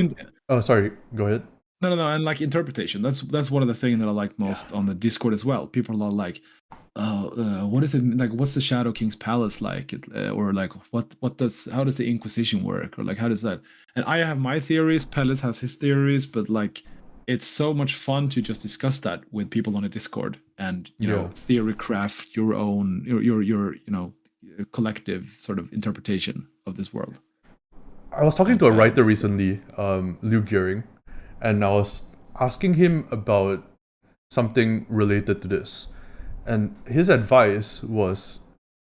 oh, sorry, go ahead. No, and like interpretation, that's one of the things that I like most on the Discord as well. People are like, what is it like? What's the Shadow King's palace like? Or like, how does the Inquisition work? Or like, how does that? And I have my theories. Palace has his theories, but like, it's so much fun to just discuss that with people on a Discord, and theory craft your own, your collective sort of interpretation of this world. I was talking to a writer recently, Liu Gearing, and I was asking him about something related to this. And his advice was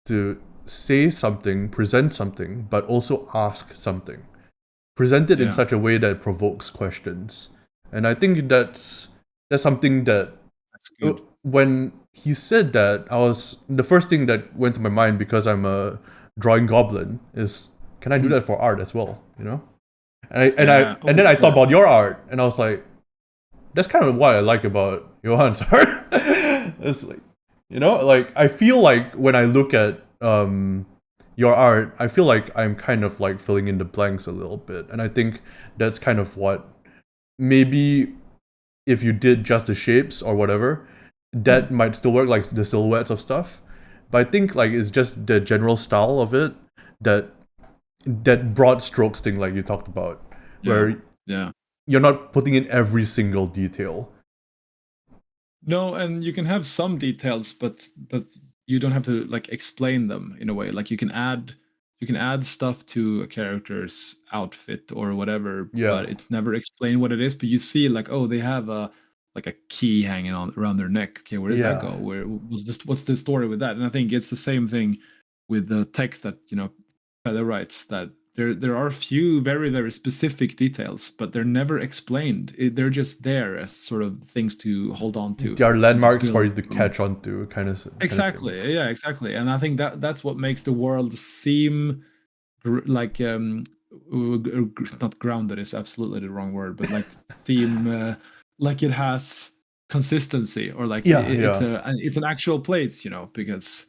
to say something, present something, but also ask something. Present it in such a way that it provokes questions. And I think that's something that's good. When he said that, the first thing that went to my mind, because I'm a drawing goblin, is, can I do that for art as well? And then I thought about your art, and I was like, that's kind of what I like about Johan's art. It's like, like, I feel like when I look at your art, I feel like I'm kind of like filling in the blanks a little bit. And I think that's kind of what, maybe if you did just the shapes or whatever, that might still work, like the silhouettes of stuff. But I think like it's just the general style of it, that broad strokes thing like you talked about, where you're not putting in every single detail. No, and you can have some details, but you don't have to like explain them in a way. Like, you can add stuff to a character's outfit or whatever, but it's never explained what it is. But you see, like, oh, they have a key hanging on around their neck. Okay, where does that go? Where was this? What's the story with that? And I think it's the same thing with the text that Pelle writes, that there are a few very, very specific details, but they're never explained. They're just there as sort of things to hold on to. They are landmarks for you to catch on to, kind of. Exactly. Yeah, exactly. And I think that's what makes the world seem like not grounded is absolutely the wrong word, but like theme, like it has consistency, or like it's an actual place, because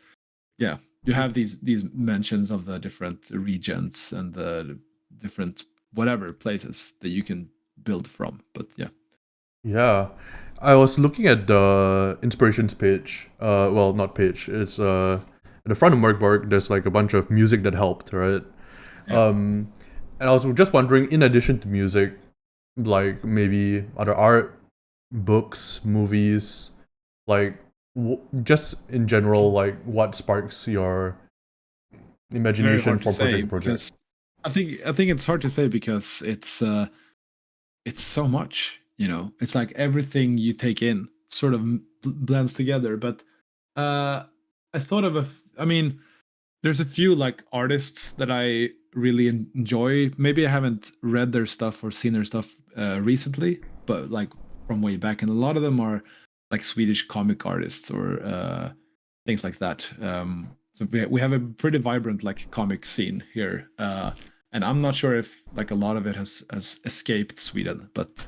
you have these mentions of the different regions and the different whatever places that you can build from. But I was looking at the inspirations page. Well, not page. It's at the front of Merkborg. There's like a bunch of music that helped, right? And I was just wondering, in addition to music, like maybe other art, books, movies, like just in general, like what sparks your imagination for projects? I think it's hard to say, because it's so much. It's like everything you take in sort of blends together. But I thought of there's a few like artists that I really enjoy. Maybe I haven't read their stuff or seen their stuff recently, but like from way back, and a lot of them are like Swedish comic artists or things like that. So we have a pretty vibrant like comic scene here, and I'm not sure if like a lot of it has escaped Sweden, but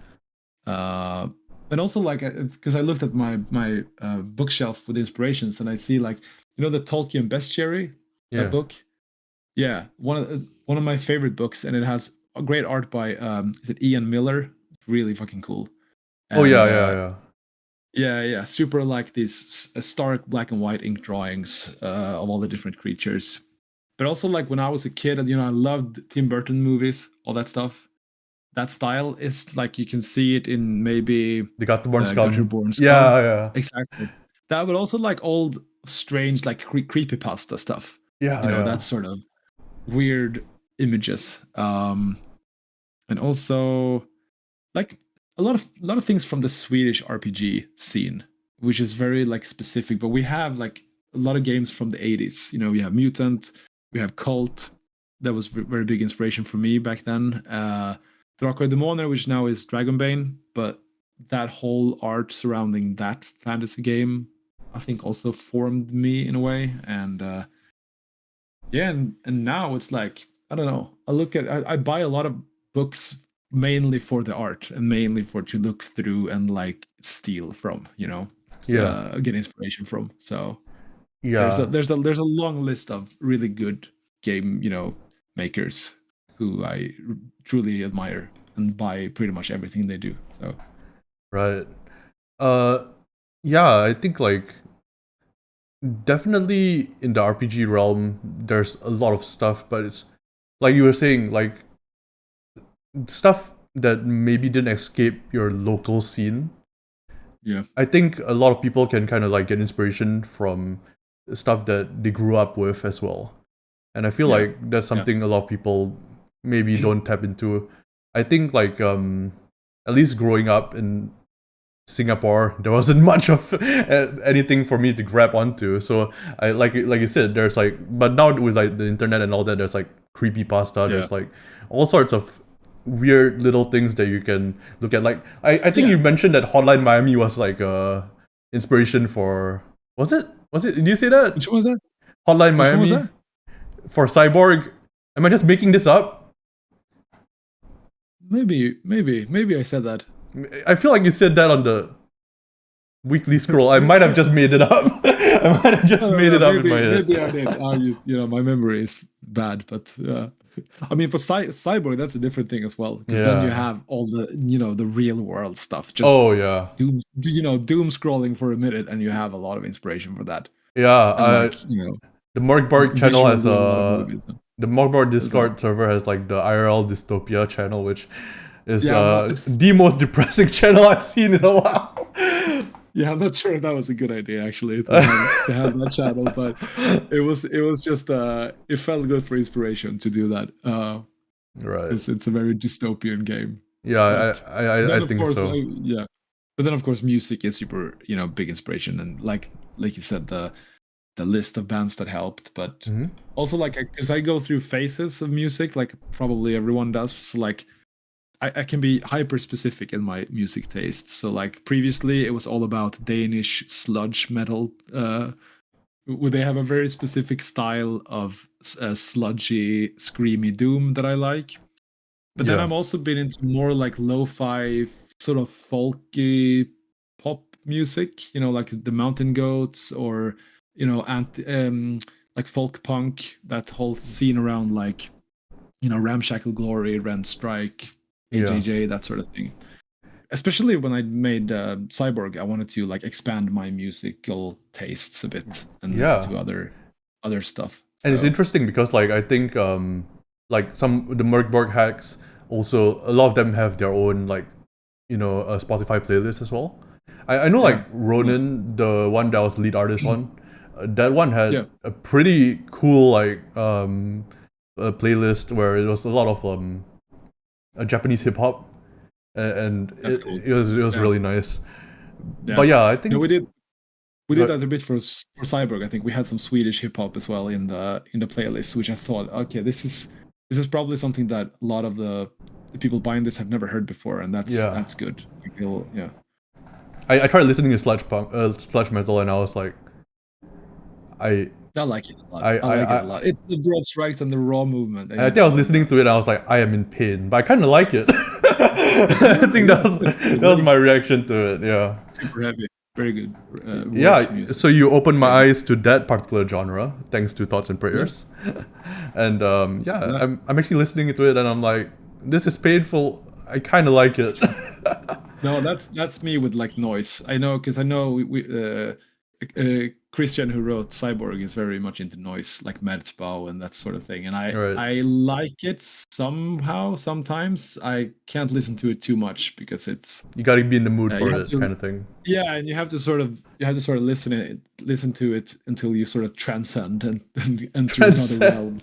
and also like because I looked at my bookshelf with inspirations, and I see like the Tolkien Bestiary Yeah. book. Yeah, one of my favorite books, and it has a great art by is it Ian Miller? Really fucking cool. Oh And, yeah, yeah, yeah. yeah, super like these stark black and white ink drawings of all the different creatures. But also like when I was a kid, I loved Tim Burton movies, all that stuff. That style is like you can see it in maybe They got the born scum. Gutterborn Scum. Yeah, yeah. Exactly. That, but also like old, strange, like creepypasta stuff. Yeah, yeah. That sort of weird images. And also like a lot of things from the Swedish RPG scene, which is very like specific. But we have like a lot of games from the 80s. We have Mutant, we have Cult. That was very big inspiration for me back then. Drakar Demoner, which now is Dragonbane, but that whole art surrounding that fantasy game, I think, also formed me in a way. And yeah, and now it's like I don't know. I buy a lot of books mainly for the art and mainly for to look through and like steal from, get inspiration from. So Yeah. there's a long list of really good game makers who I truly admire and buy pretty much everything they do. So Right. Yeah, I think like definitely in the RPG realm, there's a lot of stuff, but it's like you were saying, like stuff that maybe didn't escape your local scene. yeah, I think a lot of people can kind of like get inspiration from stuff that they grew up with as well. And I feel Yeah. like that's something a lot of people maybe don't tap into. I think like at least growing up in Singapore, there wasn't much of anything for me to grab onto. So I like you said, there's like, but now with like the internet and all that, there's like creepypasta, there's like all sorts of weird little things that you can look at. Like I think Yeah. you mentioned that Hotline Miami was like inspiration for was it? Did you say that? Which one was that? Hotline Which one was Miami that? for Cyborg. Am I just making this up? Maybe I said that. I feel like you said that on the weekly scroll. I might have just made it up. I might have just made it up in my head. Maybe I did. I just, my memory is bad, but I mean, for Cyborg, that's a different thing as well, because then you have all the, the real world stuff. Just doom scrolling for a minute, and you have a lot of inspiration for that. Yeah, and the Morgborg channel has movies, the Morgborg Discord server has like the IRL Dystopia channel, which is Yeah, the most depressing channel I've seen in a while. Yeah, I'm not sure if that was a good idea actually to have that channel, but it was just it felt good for inspiration to do that. Right. It's a very dystopian game. Yeah, I think course, so. Yeah, but then of course music is super big inspiration, and like you said, the list of bands that helped, but also like because I go through phases of music, like probably everyone does. So like I can be hyper specific in my music tastes. So like previously it was all about Danish sludge metal. They have a very specific style of sludgy, screamy doom that I like. But then I've also been into more like lo-fi, sort of folky pop music, like the Mountain Goats or, like folk punk, that whole scene around like, Ramshackle Glory, Rent Strike, AJJ, that sort of thing. Especially when I made Cyborg, I wanted to like expand my musical tastes a bit and listen to other stuff. And it's interesting because like I think like the Merkborg hacks also a lot of them have their own like a Spotify playlist as well. I know like Ronin, the one that was lead artist on, that one had a pretty cool like playlist where it was a lot of Japanese hip hop, and it was really nice. Yeah. But yeah, I think we did that a bit for Cyborg. I think we had some Swedish hip hop as well in the playlist, which I thought, okay, this is probably something that a lot of the people buying this have never heard before, and that's good. I tried listening to sludge metal, and I was like, I like it a lot. I I like it I, a lot. It's the broad strikes and the raw movement. I think I was listening to it and I was like, I am in pain, but I kind of like it. I think Yeah, it's that was really my reaction to it. Yeah. super heavy. Very good worked Yeah. music. So you opened my Very nice. eyes to that particular genre, thanks to Thoughts and Yeah. Prayers. And yeah, Yeah. I'm actually listening to it and I'm like, this is painful. I kind of like it. No, that's me with like noise. I know because I know Christian who wrote Cyborg is very much into noise, like Merzbau and that sort of thing. And Right. I like it somehow. Sometimes I can't listen to it too much because it's You gotta be in the mood you for have it, to kind of thing. yeah, and you have to sort of listen to it until you sort of transcend and enter another realm.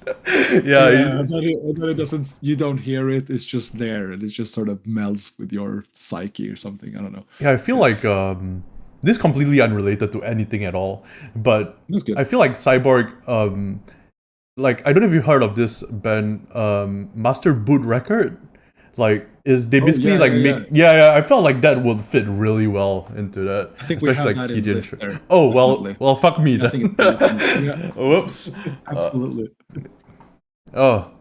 Yeah. Yeah, and then it doesn't. You don't hear it. It's just there, and it just sort of melts with your psyche or something. I don't know. Yeah, I feel like It's this is completely unrelated to anything at all, but that's good. I feel like Cyborg, like I don't know if you heard of this band, Master Boot Record, like is they Oh basically yeah, like yeah, make yeah. yeah, I felt like that would fit really well into that, I think we especially have like that in key the list intro. there. Oh Definitely. well, fuck me Yeah, I think it's then. very similar. Yeah, Whoops. absolutely. Oh.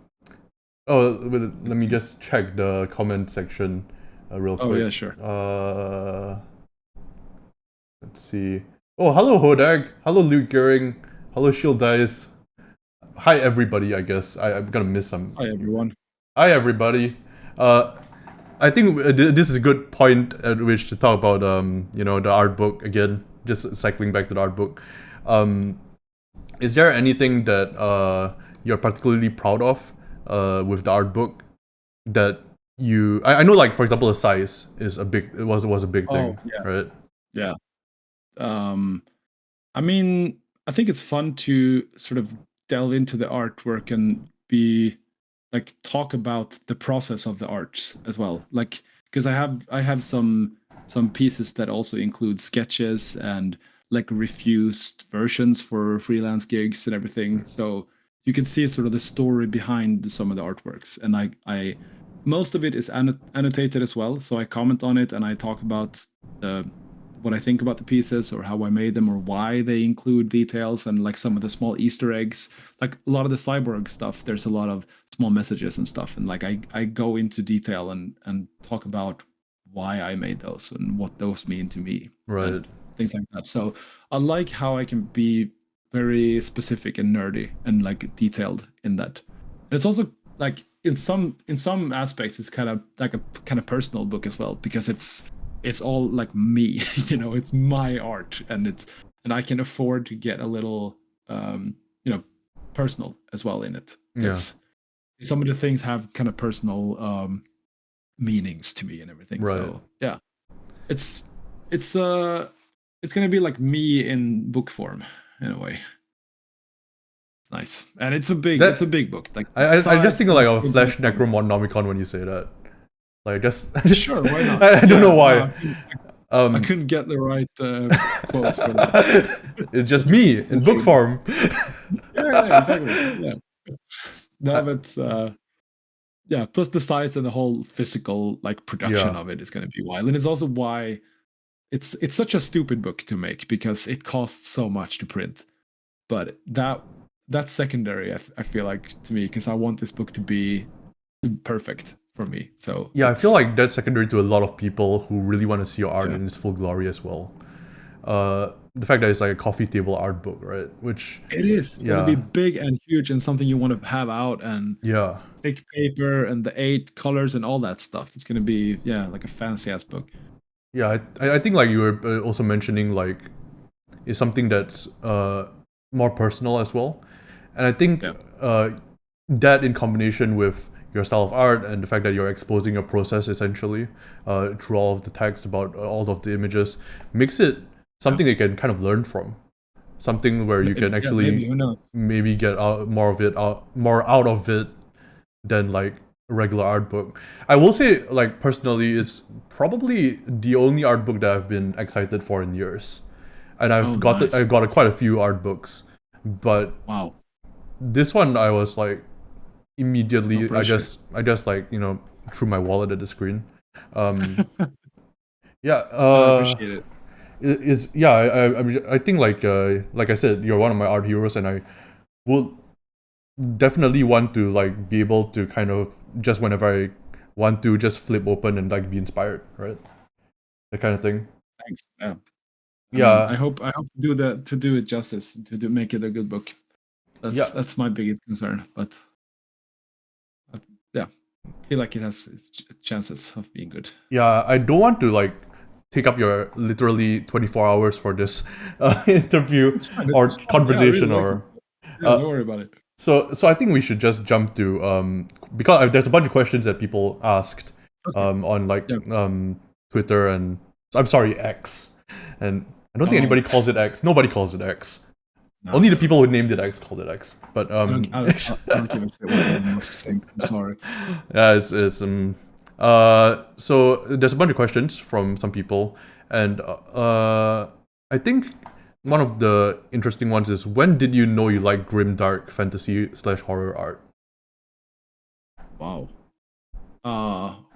Let me just check the comment section real Oh quick. yeah, sure. Let's see. Oh, hello Hodag. Hello Luke Gehring. Hello Shield Dice. Hi everybody, I guess. I'm gonna miss some. Hi everyone. Hi everybody. I think this is a good point at which to talk about the art book again. Just cycling back to the art book. Is there anything that you're particularly proud of with the art book that I know, like for example, the size is was a big thing, Oh yeah, right? yeah. I mean, I think it's fun to sort of delve into the artwork and be like talk about the process of the arts as well. Like because I have some pieces that also include sketches and like refused versions for freelance gigs and everything. So you can see sort of the story behind some of the artworks. And I most of it is annotated as well. So I comment on it and I talk about what I think about the pieces or how I made them or why they include details and like some of the small Easter eggs. Like a lot of the cyborg stuff, there's a lot of small messages and stuff. And like I go into detail and talk about why I made those and what those mean to me. Right. And things like that. So I like how I can be very specific and nerdy and like detailed in that. And it's also like in some aspects it's kind of like a kind of personal book as well because it's all like me, it's my art and I can afford to get a little personal as well in it. Yeah. Some of the things have kind of personal meanings to me and everything. Right. So yeah. It's gonna be like me in book form in a way. It's nice. And it's a big book. Like I just think like of size- Flash Necronomicon when you say that. Like just Sure, why not? I don't know why. I couldn't get the right quote for that. It's just me in book form. Yeah, exactly. Yeah. No, but yeah, plus the size and the whole physical like production Yeah. of it is going to be wild, and it's also why it's such a stupid book to make because it costs so much to print. But that's secondary. I feel like to me because I want this book to be perfect for me. So Yeah, I feel like that's secondary to a lot of people who really want to see your art in its full glory as well. The fact that it's like a coffee table art book, right? Which it is. It's going to be big and huge and something you want to have out and yeah, thick paper and the 8 colors and all that stuff. It's going to be like a fancy ass book. Yeah, I think like you were also mentioning like is something that's more personal as well, and I think that in combination with your style of art and the fact that you're exposing your process essentially through all of the text about all of the images makes it something you can kind of learn from, something where you can actually maybe get more out of it than like a regular art book. I will say, like personally, it's probably the only art book that I've been excited for in years, and I've got quite a few art books, but wow, this one I was like immediately I just like threw my wallet at the screen. Yeah. I appreciate it. It's yeah. I think like I said, you're one of my art heroes, and I will definitely want to like be able to kind of just whenever I want to just flip open and like be inspired, right? That kind of thing. Thanks. Yeah. I mean, Yeah, I hope to do it justice, to make it a good book. yeah, That's my biggest concern. But yeah, I feel like it has its chances of being good. yeah. I don't want to like take up your literally 24 hours for this interview It's fine. This or is fun. Yeah, I conversation really like or. it. Yeah, Uh, don't worry about it. so I think we should just jump to because there's a bunch of questions that people asked Okay. on like Yeah. Twitter and I'm sorry X, and I don't think Oh, anybody calls it X. Nobody calls it X. no. Only the people who named it X called it X. But I don't give a shit what Elon Musk thinks. I'm sorry. yeah, it's so there's a bunch of questions from some people, and I think one of the interesting ones is, when did you know you like grim dark fantasy / horror art? Wow.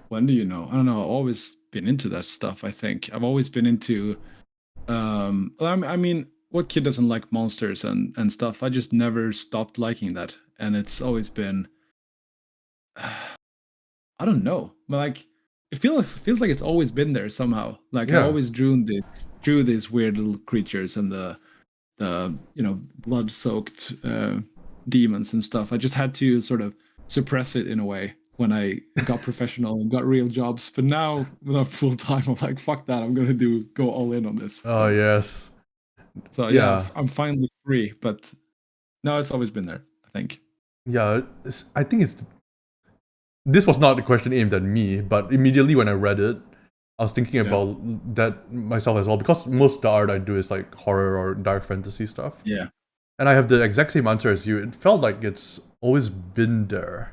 When do you know? I don't know. I've always been into that stuff, I think. I've always been into I mean, what kid doesn't like monsters and stuff? I just never stopped liking that. And it's always been I don't know. But like it feels like it's always been there somehow. Like I Yeah. always drew these weird little creatures and the blood soaked demons and stuff. I just had to sort of suppress it in a way when I got professional and got real jobs. But now when I'm full time, I'm like, fuck that. I'm gonna go all in on this. Oh yes. So yeah, I'm finally free. But no, it's always been there, I think. Yeah, I think this was not a question aimed at me, but immediately when I read it, I was thinking about that myself as well, because most of the art I do is like horror or dark fantasy stuff. Yeah. And I have the exact same answer as you. It felt like it's always been there.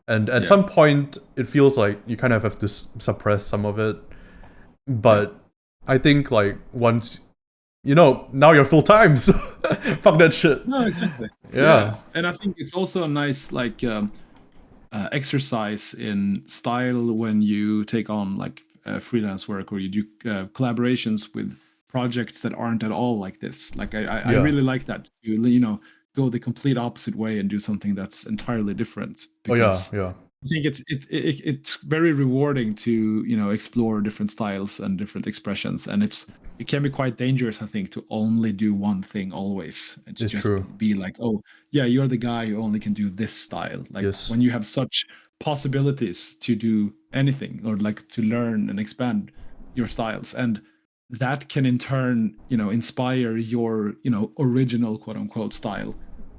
And at some point, it feels like you kind of have to suppress some of it. But I think like once, now you're full time, so fuck that shit. No, exactly. Yeah. And I think it's also a nice like exercise in style when you take on like freelance work or you do collaborations with projects that aren't at all like this. Like I really like that. Go the complete opposite way and do something that's entirely different. Because yeah. I think it's very rewarding to explore different styles and different expressions, and it can be quite dangerous, I think, to only do one thing always and to It's just true. be like, oh yeah, you're the guy who only can do this style. Like Yes. when you have such possibilities to do anything or like to learn and expand your styles, and that can in turn inspire your original quote unquote style,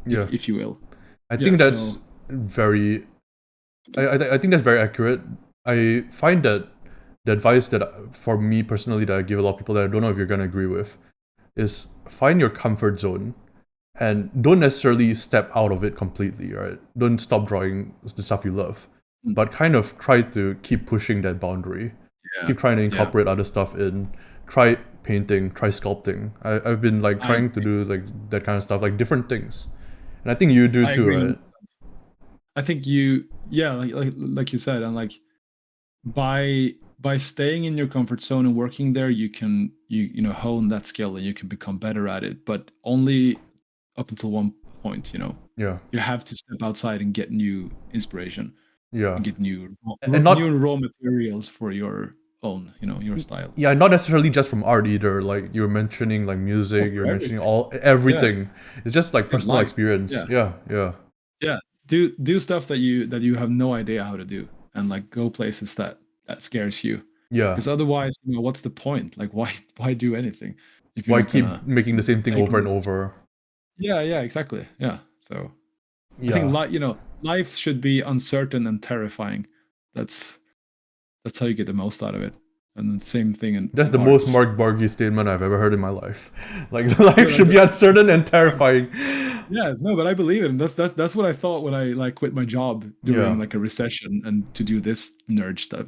if you will. I think that's very. I think that's very accurate. I find that the advice that for me personally that I give a lot of people that I don't know if you're gonna agree with is find your comfort zone and don't necessarily step out of it completely, right? Don't stop drawing the stuff you love, but kind of try to keep pushing that boundary. Keep trying to incorporate other stuff in. Try painting, try sculpting. I've been like trying to do like that kind of stuff, like different things. And I think you do too, right? I think like you said, and like by staying in your comfort zone and working there, you can hone that skill and you can become better at it, but only up until one point. Yeah. You have to step outside and get new inspiration. Yeah. And get new new raw materials for your own, your style. Yeah, not necessarily just from art either. Like you were mentioning, like music. You're mentioning everything. It's just like personal experience. Yeah. Do stuff that you have no idea how to do, and like go places that scares you. Yeah. Because otherwise, what's the point? Like, why do anything? If why keep making the same thing over and over? Yeah, exactly. Yeah. So I think life should be uncertain and terrifying. That's how you get the most out of it. And the same thing in that's the most Mark Bargy statement I've ever heard in my life. Like life should be uncertain and terrifying. Yeah, no, but I believe it. That's what I thought when I like quit my job during like a recession and to do this nerd stuff.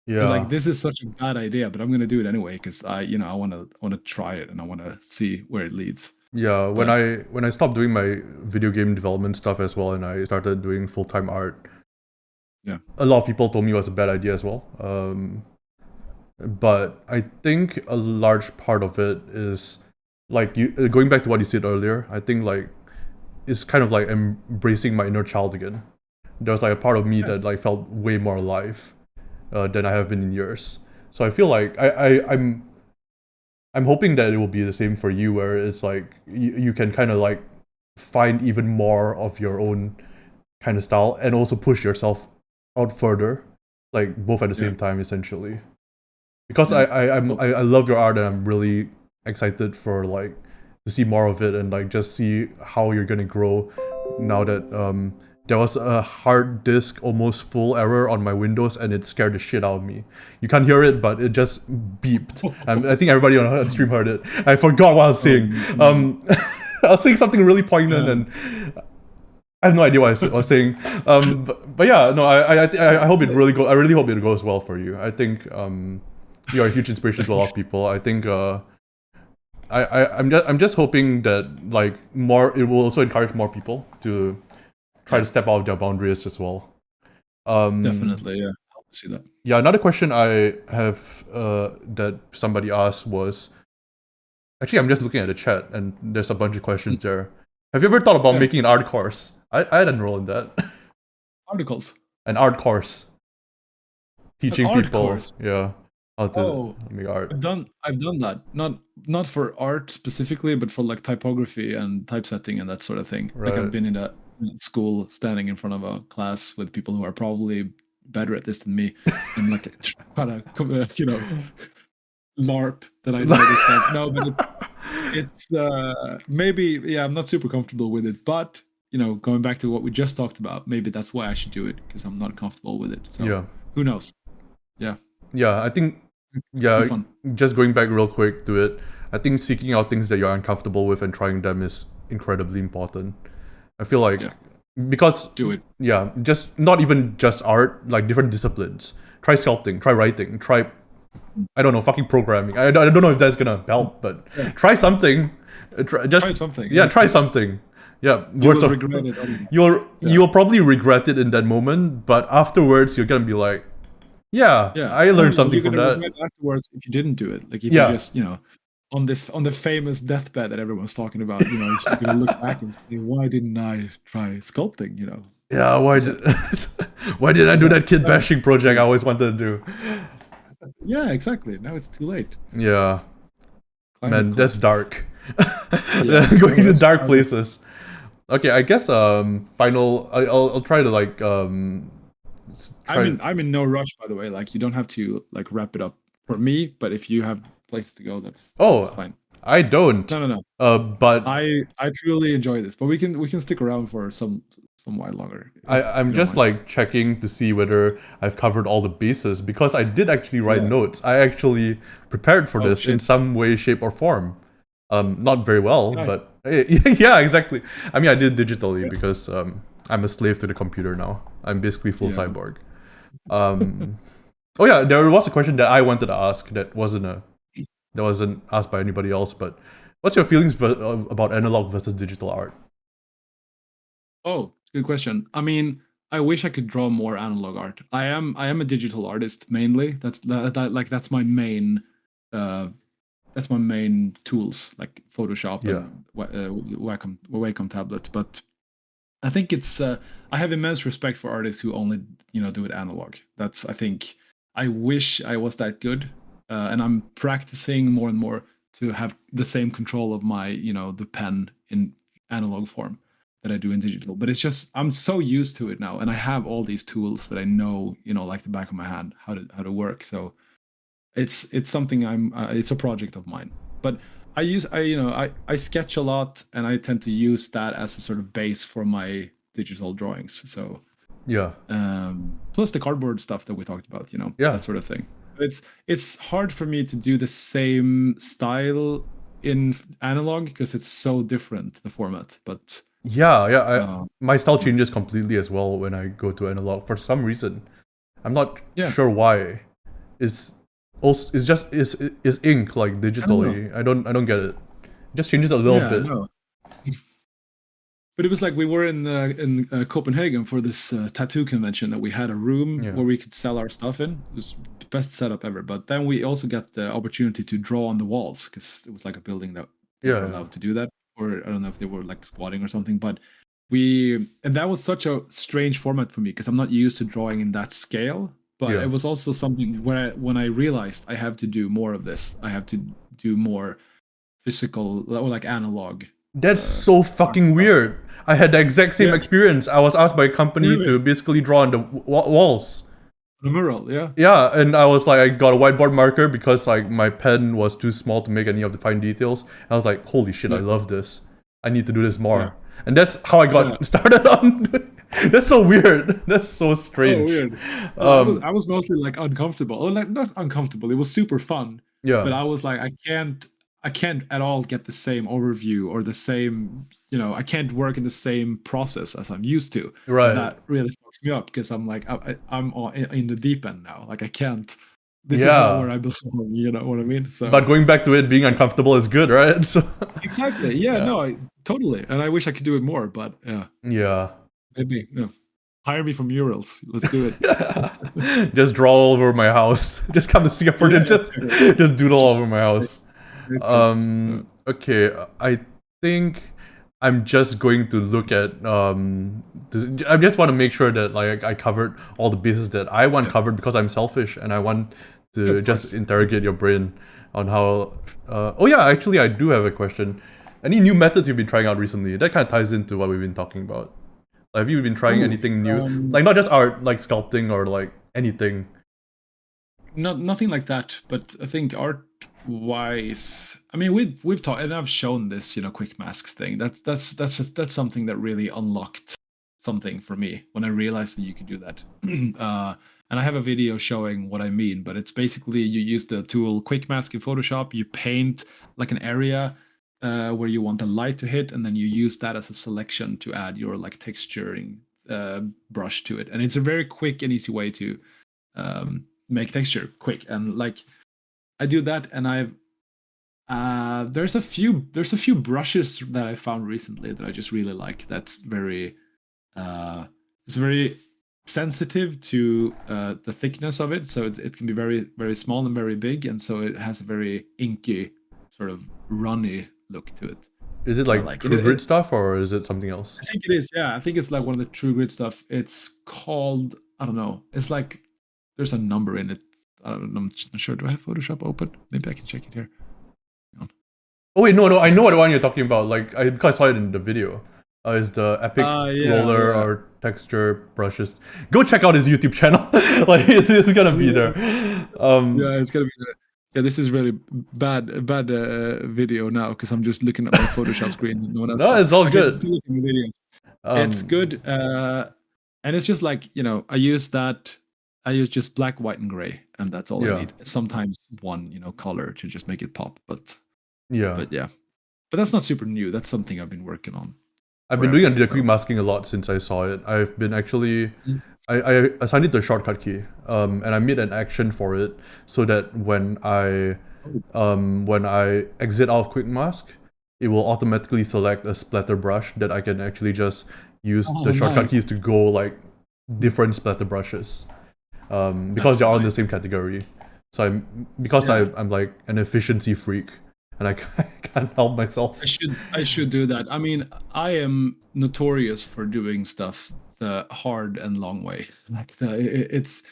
Yeah. Like this is such a bad idea, but I'm gonna do it anyway because I want to try it and I want to see where it leads. Yeah, when I stopped doing my video game development stuff as well, and I started doing full-time art. Yeah, a lot of people told me it was a bad idea as well. but I think a large part of it is like you going back to what you said earlier. I think like it's kind of like embracing my inner child again. There's like a part of me that like felt way more alive than I have been in years. So I feel like I'm hoping that it will be the same for you, where it's like you can kind of like find even more of your own kind of style and also push yourself out further, like both at the same time, essentially. Because I love your art and I'm really excited for like to see more of it and like just see how you're gonna grow now that there was a hard disk almost full error on my Windows and it scared the shit out of me. You can't hear it, but it just beeped. I think everybody on stream heard it. I forgot what I was saying. I was saying something really poignant and I have no idea what I was saying. But yeah, no, I hope it really I really hope it goes well for you. I think you're a huge inspiration to a lot of people. I think I'm just hoping that like more it will also encourage more people to try to step out of their boundaries as well. Definitely, yeah. I'll see that. Yeah, another question I have that somebody asked was actually I'm just looking at the chat and there's a bunch of questions there. Have you ever thought about making an art course? I had enrolled in that. Articles. An art course. Teaching art people. Course. Yeah. How to make art. I've done that. Not for art specifically, but for like typography and typesetting and that sort of thing. Right. Like I've been in a school standing in front of a class with people who are probably better at this than me and like trying to you know LARP that I know this stuff. No, but it's maybe yeah, I'm not super comfortable with it, but you know, going back to what we just talked about, maybe that's why I should do it because I'm not comfortable with it. So yeah. Who knows? Yeah. Yeah, I think just going back real quick to it, I think seeking out things that you're uncomfortable with and trying them is incredibly important. I feel like because do it. Yeah, just not even just art, like different disciplines. Try sculpting, try writing, try I don't know, fucking programming. I don't know if that's gonna help, but try something. Try something. Yeah, try something. Yeah, you'll probably regret it in that moment, but afterwards you're gonna be like, yeah, I learned something from that. Afterwards, if you didn't do it, like if you just, you know, on the famous deathbed that everyone's talking about, you know, you're gonna look back and say, why didn't I try sculpting? You know. Yeah, why did I do that kid bashing project I always wanted to do? Yeah, exactly. Now it's too late. Yeah, man, that's dark. Going to dark places. Okay, I guess final. I'll try to like I'm in no rush, by the way. Like you don't have to like wrap it up for me, but if you have places to go, that's fine. I don't. No. But I truly enjoy this, but we can stick around for some while longer. I'm just like checking to see whether I've covered all the bases because I did actually write notes. I actually prepared for this in some way, shape, or form. Not very well, but yeah, exactly. I mean, I did digitally because I'm a slave to the computer now. I'm basically full cyborg. Oh yeah, there was a question that I wanted to ask that wasn't asked by anybody else. But what's your feelings about analog versus digital art? Oh, good question. I mean, I wish I could draw more analog art. I am a digital artist mainly. That's my main. That's my main tools, like Photoshop and Wacom tablet. But I think it's I have immense respect for artists who only do it analog. That's I wish I was that good, and I'm practicing more and more to have the same control of my the pen in analog form that I do in digital. But it's just I'm so used to it now, and I have all these tools that I know like the back of my hand how to work. So it's something it's a project of mine. But I sketch a lot, and I tend to use that as a sort of base for my digital drawings. So plus the cardboard stuff that we talked about, that sort of thing. It's hard for me to do the same style in analog because it's so different, the format. But my style changes completely as well when I go to analog for some reason. I'm not sure why. It's ink like digitally. I don't get it. It just changes a little bit. No. But it was like we were in Copenhagen for this tattoo convention that we had a room where we could sell our stuff in. It was best setup ever. But then we also got the opportunity to draw on the walls because it was like a building that they were allowed to do that, or I don't know if they were like squatting or something. But and that was such a strange format for me because I'm not used to drawing in that scale. But it was also something where when I realized I have to do more of this, I have to do more physical or like analog. That's so fucking weird. I had the exact same experience. I was asked by a company to basically draw on the walls. The mural, yeah. Yeah, and I was like, I got a whiteboard marker because like my pen was too small to make any of the fine details. I was like, holy shit, I love this. I need to do this more. Yeah. And that's how I got started on. That's so weird. That's so strange. Weird. I was mostly like uncomfortable. Or like not uncomfortable. It was super fun. Yeah. But I was like, I can't at all get the same overview or the same, I can't work in the same process as I'm used to. Right. And that really fucks me up because I'm like, I'm in the deep end now. Like I can't. This is not where I belong. You know what I mean? So. But going back to it being uncomfortable is good, right? So. Exactly. Yeah. No. Totally. And I wish I could do it more, but yeah. Yeah. Maybe. Yeah. Hire me for murals. Let's do it. Just draw all over my house. Just come to Singapore and just doodle all over my house. Okay, I think I'm just going to look at I just want to make sure that like I covered all the bases that I want covered because I'm selfish and I want to just interrogate your brain on how oh yeah, actually I do have a question. Any new methods you've been trying out recently? That kind of ties into what we've been talking about. Like, have you been trying anything new? Like not just art, like sculpting or like anything. Nothing like that, but I think art wise, I mean we've talked and I've shown this quick masks thing. That's something that really unlocked something for me when I realized that you could do that. And I have a video showing what I mean, but it's basically you use the tool quick mask in Photoshop, you paint like an area where you want the light to hit, and then you use that as a selection to add your like texturing brush to it. And it's a very quick and easy way to make texture quick. And like I do that, and there's a few brushes that I found recently that I just really like. That's very it's very sensitive to the thickness of it, so it can be very very small and very big, and so it has a very inky sort of runny look to it. Is it like True Grit stuff or is it something else? I think it is. Yeah, I think it's like one of the True Grit stuff. It's called, I don't know. It's like there's a number in it. I don't know. I'm not sure. Do I have Photoshop open? Maybe I can check it here. Oh wait, no. I know what one you're talking about. Like because I saw it in the video. Is the epic roller or texture brushes? Go check out his YouTube channel. Like it's gonna be there. Yeah, it's gonna be there. Yeah, this is really bad video now because I'm just looking at my Photoshop screen. No one else. No, it's all good. It's good, and it's just like I use just black, white, and gray, and that's all I need. Sometimes one color to just make it pop, but that's not super new. That's something I've been working on. I've been doing the quick masking a lot since I saw it. I've been actually. I assigned it the shortcut key, and I made an action for it so that when I exit out of quick mask, it will automatically select a splatter brush that I can actually just use the shortcut keys to go like different splatter brushes, because they're all in the same category. So I'm like an efficiency freak, and I can't help myself. I should do that. I mean, I am notorious for doing stuff the hard and long way. Like it's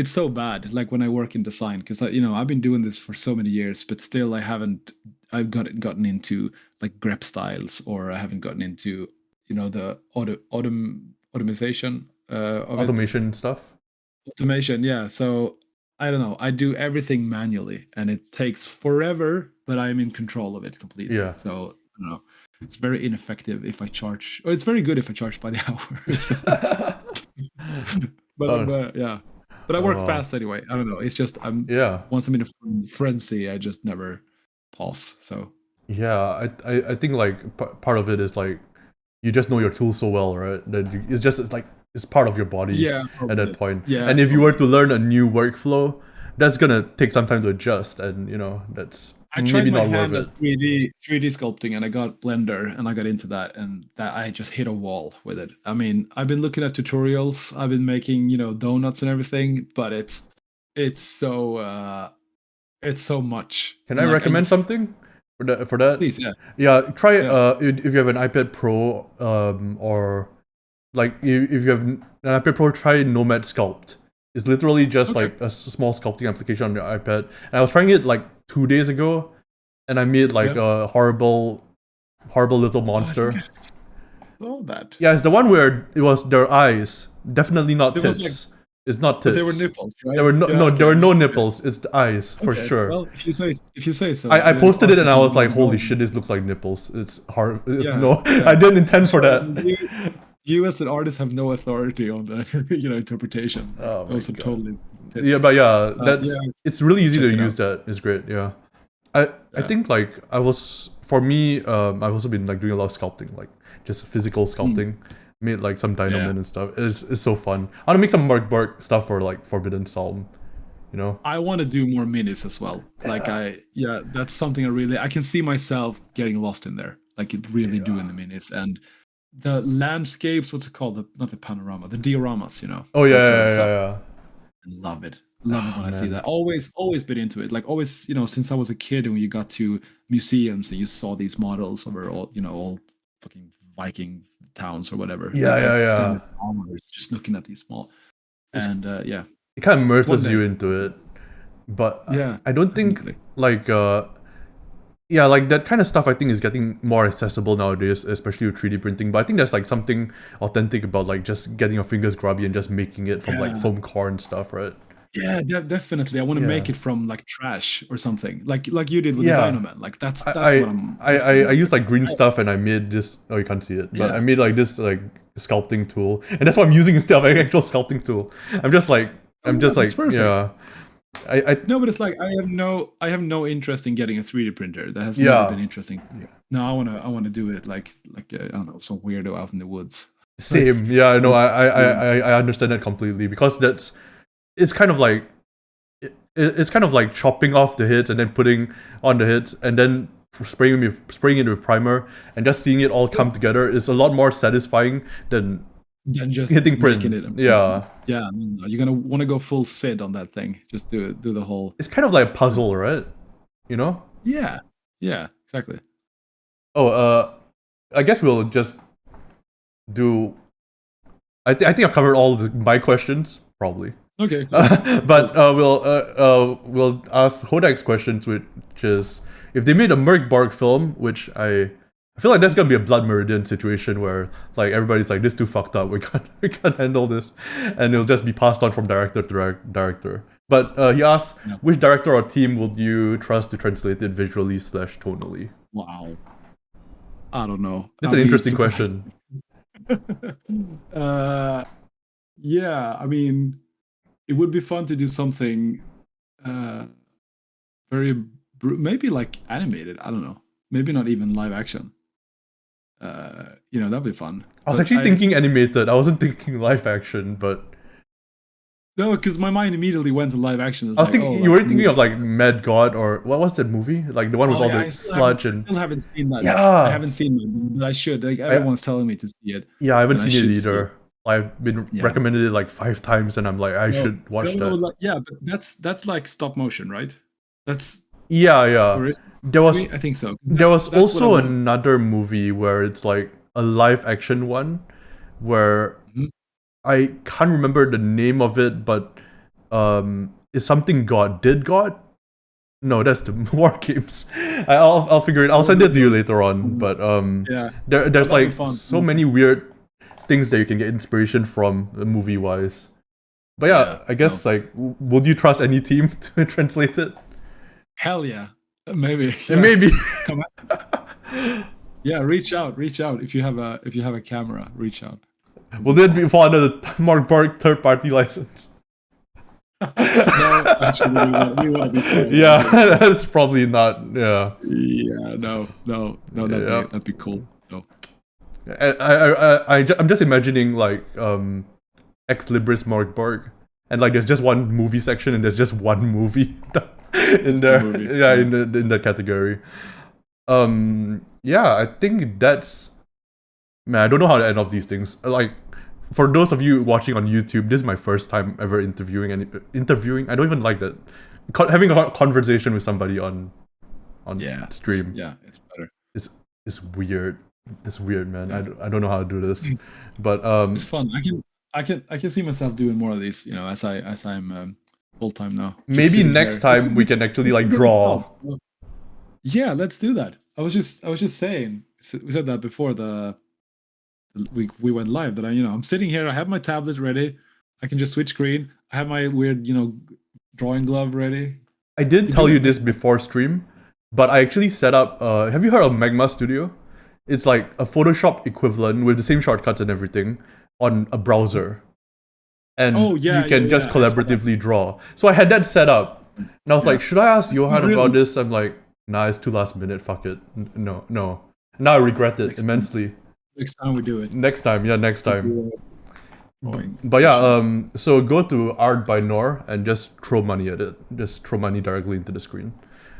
so bad. Like when I work in design, because I've been doing this for so many years, but still I've gotten into like grep styles, or I haven't gotten into the automation automation stuff. Automation, yeah. So I don't know. I do everything manually, and it takes forever, but I'm in control of it completely. Yeah. So I don't know. It's very ineffective if I charge, or it's very good if I charge by the hour. But yeah, but I work fast anyway. I don't know. It's just once I'm in a frenzy, I just never pause. So yeah, I think like part of it is like you just know your tool so well, right? That it's part of your body at that point. Yeah, and if you were to learn a new workflow, that's gonna take some time to adjust, and that's. I tried my hand at 3D sculpting, and I got Blender, and I got into that, and that I just hit a wall with it. I mean, I've been looking at tutorials, I've been making donuts and everything, but it's it's so much. Can I recommend something for that? Please, yeah. Yeah, try Yeah. if you have an iPad Pro, or like if you have an iPad Pro, try Nomad Sculpt. It's literally just Okay. like a small sculpting application on your iPad. And I was trying it like 2 days ago, and I made like Yeah. a horrible little Oh, I monster. think I saw that. Yeah, it's the one where it was their eyes. Definitely not It was like, tits. It's not but they were tits. nipples, right? There were no, Yeah. no, Okay. there were no nipples. It's the eyes for Okay. sure. Well, if you say so. I then posted it and I was artists like, will holy know. shit, this looks like nipples. It's hard. It's Yeah, no, yeah. I didn't intend for So, that. you as an artist have no authority on the interpretation. Oh my Those are god. totally tits. Yeah, but yeah, that's Yeah, it's really easy to check it use out. that. It's great. Yeah, I Yeah. think like for me, I've also been like doing a lot of sculpting, like just physical sculpting. Made like some Dino Yeah. Men and stuff. It's so fun. I want to make some Mark Bark stuff for like Forbidden Psalm. You know. I want to do more minis as well. Like that's something I can see myself getting lost in there. Like it really doing the minis and the landscapes. What's it called? Not the panorama, the dioramas. Oh yeah, that sort of yeah, stuff. yeah. I love it. Love it when I see man. that. Always been into it. Like always, since I was a kid and when you got to museums and you saw these models over all fucking Viking towns or whatever. Yeah, Like, yeah, I'd yeah. stand at hours just looking at these small. And yeah. It kind of immerses One you day. into it, but Yeah. I don't think definitely. like yeah, like that kind of stuff I think is getting more accessible nowadays, especially with 3D printing. But I think there's like something authentic about like just getting your fingers grubby and just making it from like Yeah. foam core and stuff, right? Yeah, definitely. I want to Yeah. make it from like trash or something, like you did with Yeah. the Dino Man. Like that's what I I'm. I used like green stuff and I made this. Oh, you can't see it, but I Yeah. made like this like sculpting tool, and that's what I'm using instead of an actual sculpting tool. I'm just like That's perfect. yeah. I No, but it's like I have no interest in getting a 3D printer. That has Yeah. never been interesting. No, I wanna do it like I don't know, some weirdo out in the woods. Same. Yeah, no, I understand that completely because it's kind of like it's kind of like chopping off the hits and then putting on the hits and then spraying it with primer and just seeing it all come together is a lot more satisfying than just hitting print. making it. Yeah. Yeah, no, you're gonna want to go full Sid on that thing. Just do the whole. It's kind of like a puzzle, right? You know? Yeah, exactly. Oh, I guess we'll just do. I think I've covered all of my questions probably. Okay. But we'll ask Hodak's questions, which is if they made a Merkborg film, which I feel like that's gonna be a Blood Meridian situation where like everybody's like, this too fucked up, we can't handle this, and it'll just be passed on from director to director. But he asks, which director or team would you trust to translate it visually / tonally? Wow. I don't know. This is an interesting question. Yeah, I mean, it would be fun to do something maybe like animated. I don't know. Maybe not even live action. That'd be fun. I was actually thinking animated. I wasn't thinking live action, but no, because my mind immediately went to live action. I was thinking you were thinking of like Mad God or what was that movie? Like the one with all the sludge and. I still haven't seen that. Yeah, I haven't seen it, but I should. Like everyone's telling me to see it. Yeah, I haven't seen it either. I've been recommended it like 5 times, and I'm like, I should watch that. Yeah, but that's like stop motion, right? That's yeah. There was, I think so. There was also another movie where it's like a live action one, where I can't remember the name of it, but is something God? Did God? No, that's the War Games. I'll figure it. I'll send it to you later on. But there's like so many weird things that you can get inspiration from movie wise. But yeah, I guess like, would you trust any team to translate it? Hell yeah, maybe. Maybe. Come on. Yeah, reach out if you have a camera. Reach out. Will it be for under the Mark Bark third-party license? No, actually, we want to be cool. Yeah, that's probably not. Yeah. Yeah, no, that'd be cool. No. I'm just imagining like Ex Libris Mark Bark, and like there's just one movie section and there's just one movie in there. Yeah, in that category. Yeah, I think that's. Man, I don't know how to end off these things. Like, for those of you watching on YouTube, this is my first time ever interviewing. And interviewing, I don't even like that. Having a conversation with somebody on stream. Yeah, it's better. It's weird. It's weird, man. I don't know how to do this, but It's fun. I can see myself doing more of these. You know, as I'm full time now. Just maybe sitting next here. time we can actually like draw. Yeah, let's do that. I was just saying. We said that before we went live. That I'm sitting here. I have my tablet ready. I can just switch screen. I have my weird drawing glove ready. I did tell you this before stream, but I actually set up. Have you heard of Magma Studio? It's like a Photoshop equivalent with the same shortcuts and everything on a browser. And you can just collaboratively draw. So I had that set up. And I was like, should I ask Johan about this? I'm like, nah, it's too last minute, fuck it. No. Now I regret it immensely. Next time we do it. Next time. But yeah, so go to Art by Nohr and just throw money at it. Just throw money directly into the screen.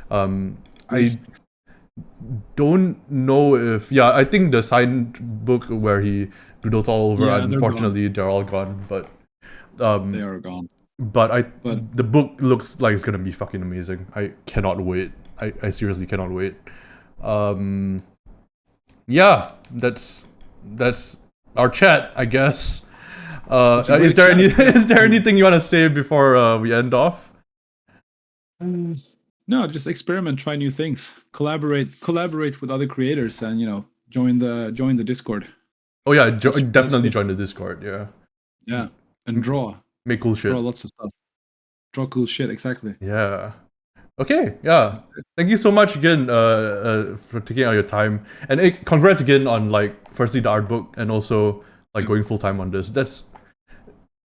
I don't know if I think the signed book where he doodles all over, unfortunately they're all gone, but they are gone. But the book looks like it's gonna be fucking amazing. I cannot wait. I seriously cannot wait. Yeah, that's our chat, I guess. Is there anything you want to say before we end off? No, just experiment, try new things, collaborate with other creators, and join the Discord. Oh yeah, definitely join the Discord. Yeah, and draw. Make cool shit. Draw lots of stuff. Draw cool shit. Exactly. Yeah. Okay. Yeah. Thank you so much again for taking out your time, and congrats again on firstly the art book and also going full time on this. That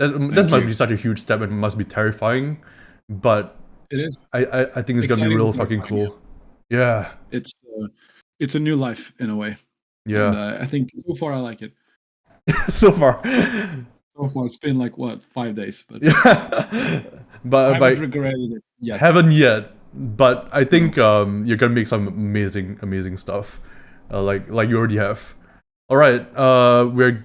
must be such a huge step and must be terrifying, but it is. I think it's gonna be real fucking cool. Yeah. It's a new life in a way. Yeah. And, I think so far I like it. So far it's been 5 days, but but I haven't regretted it yet. Haven't yet, but I think you're gonna make some amazing stuff, like you already have. All right, we're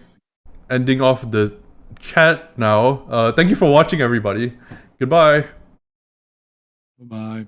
ending off the chat now. Thank you for watching, everybody. Goodbye. Bye.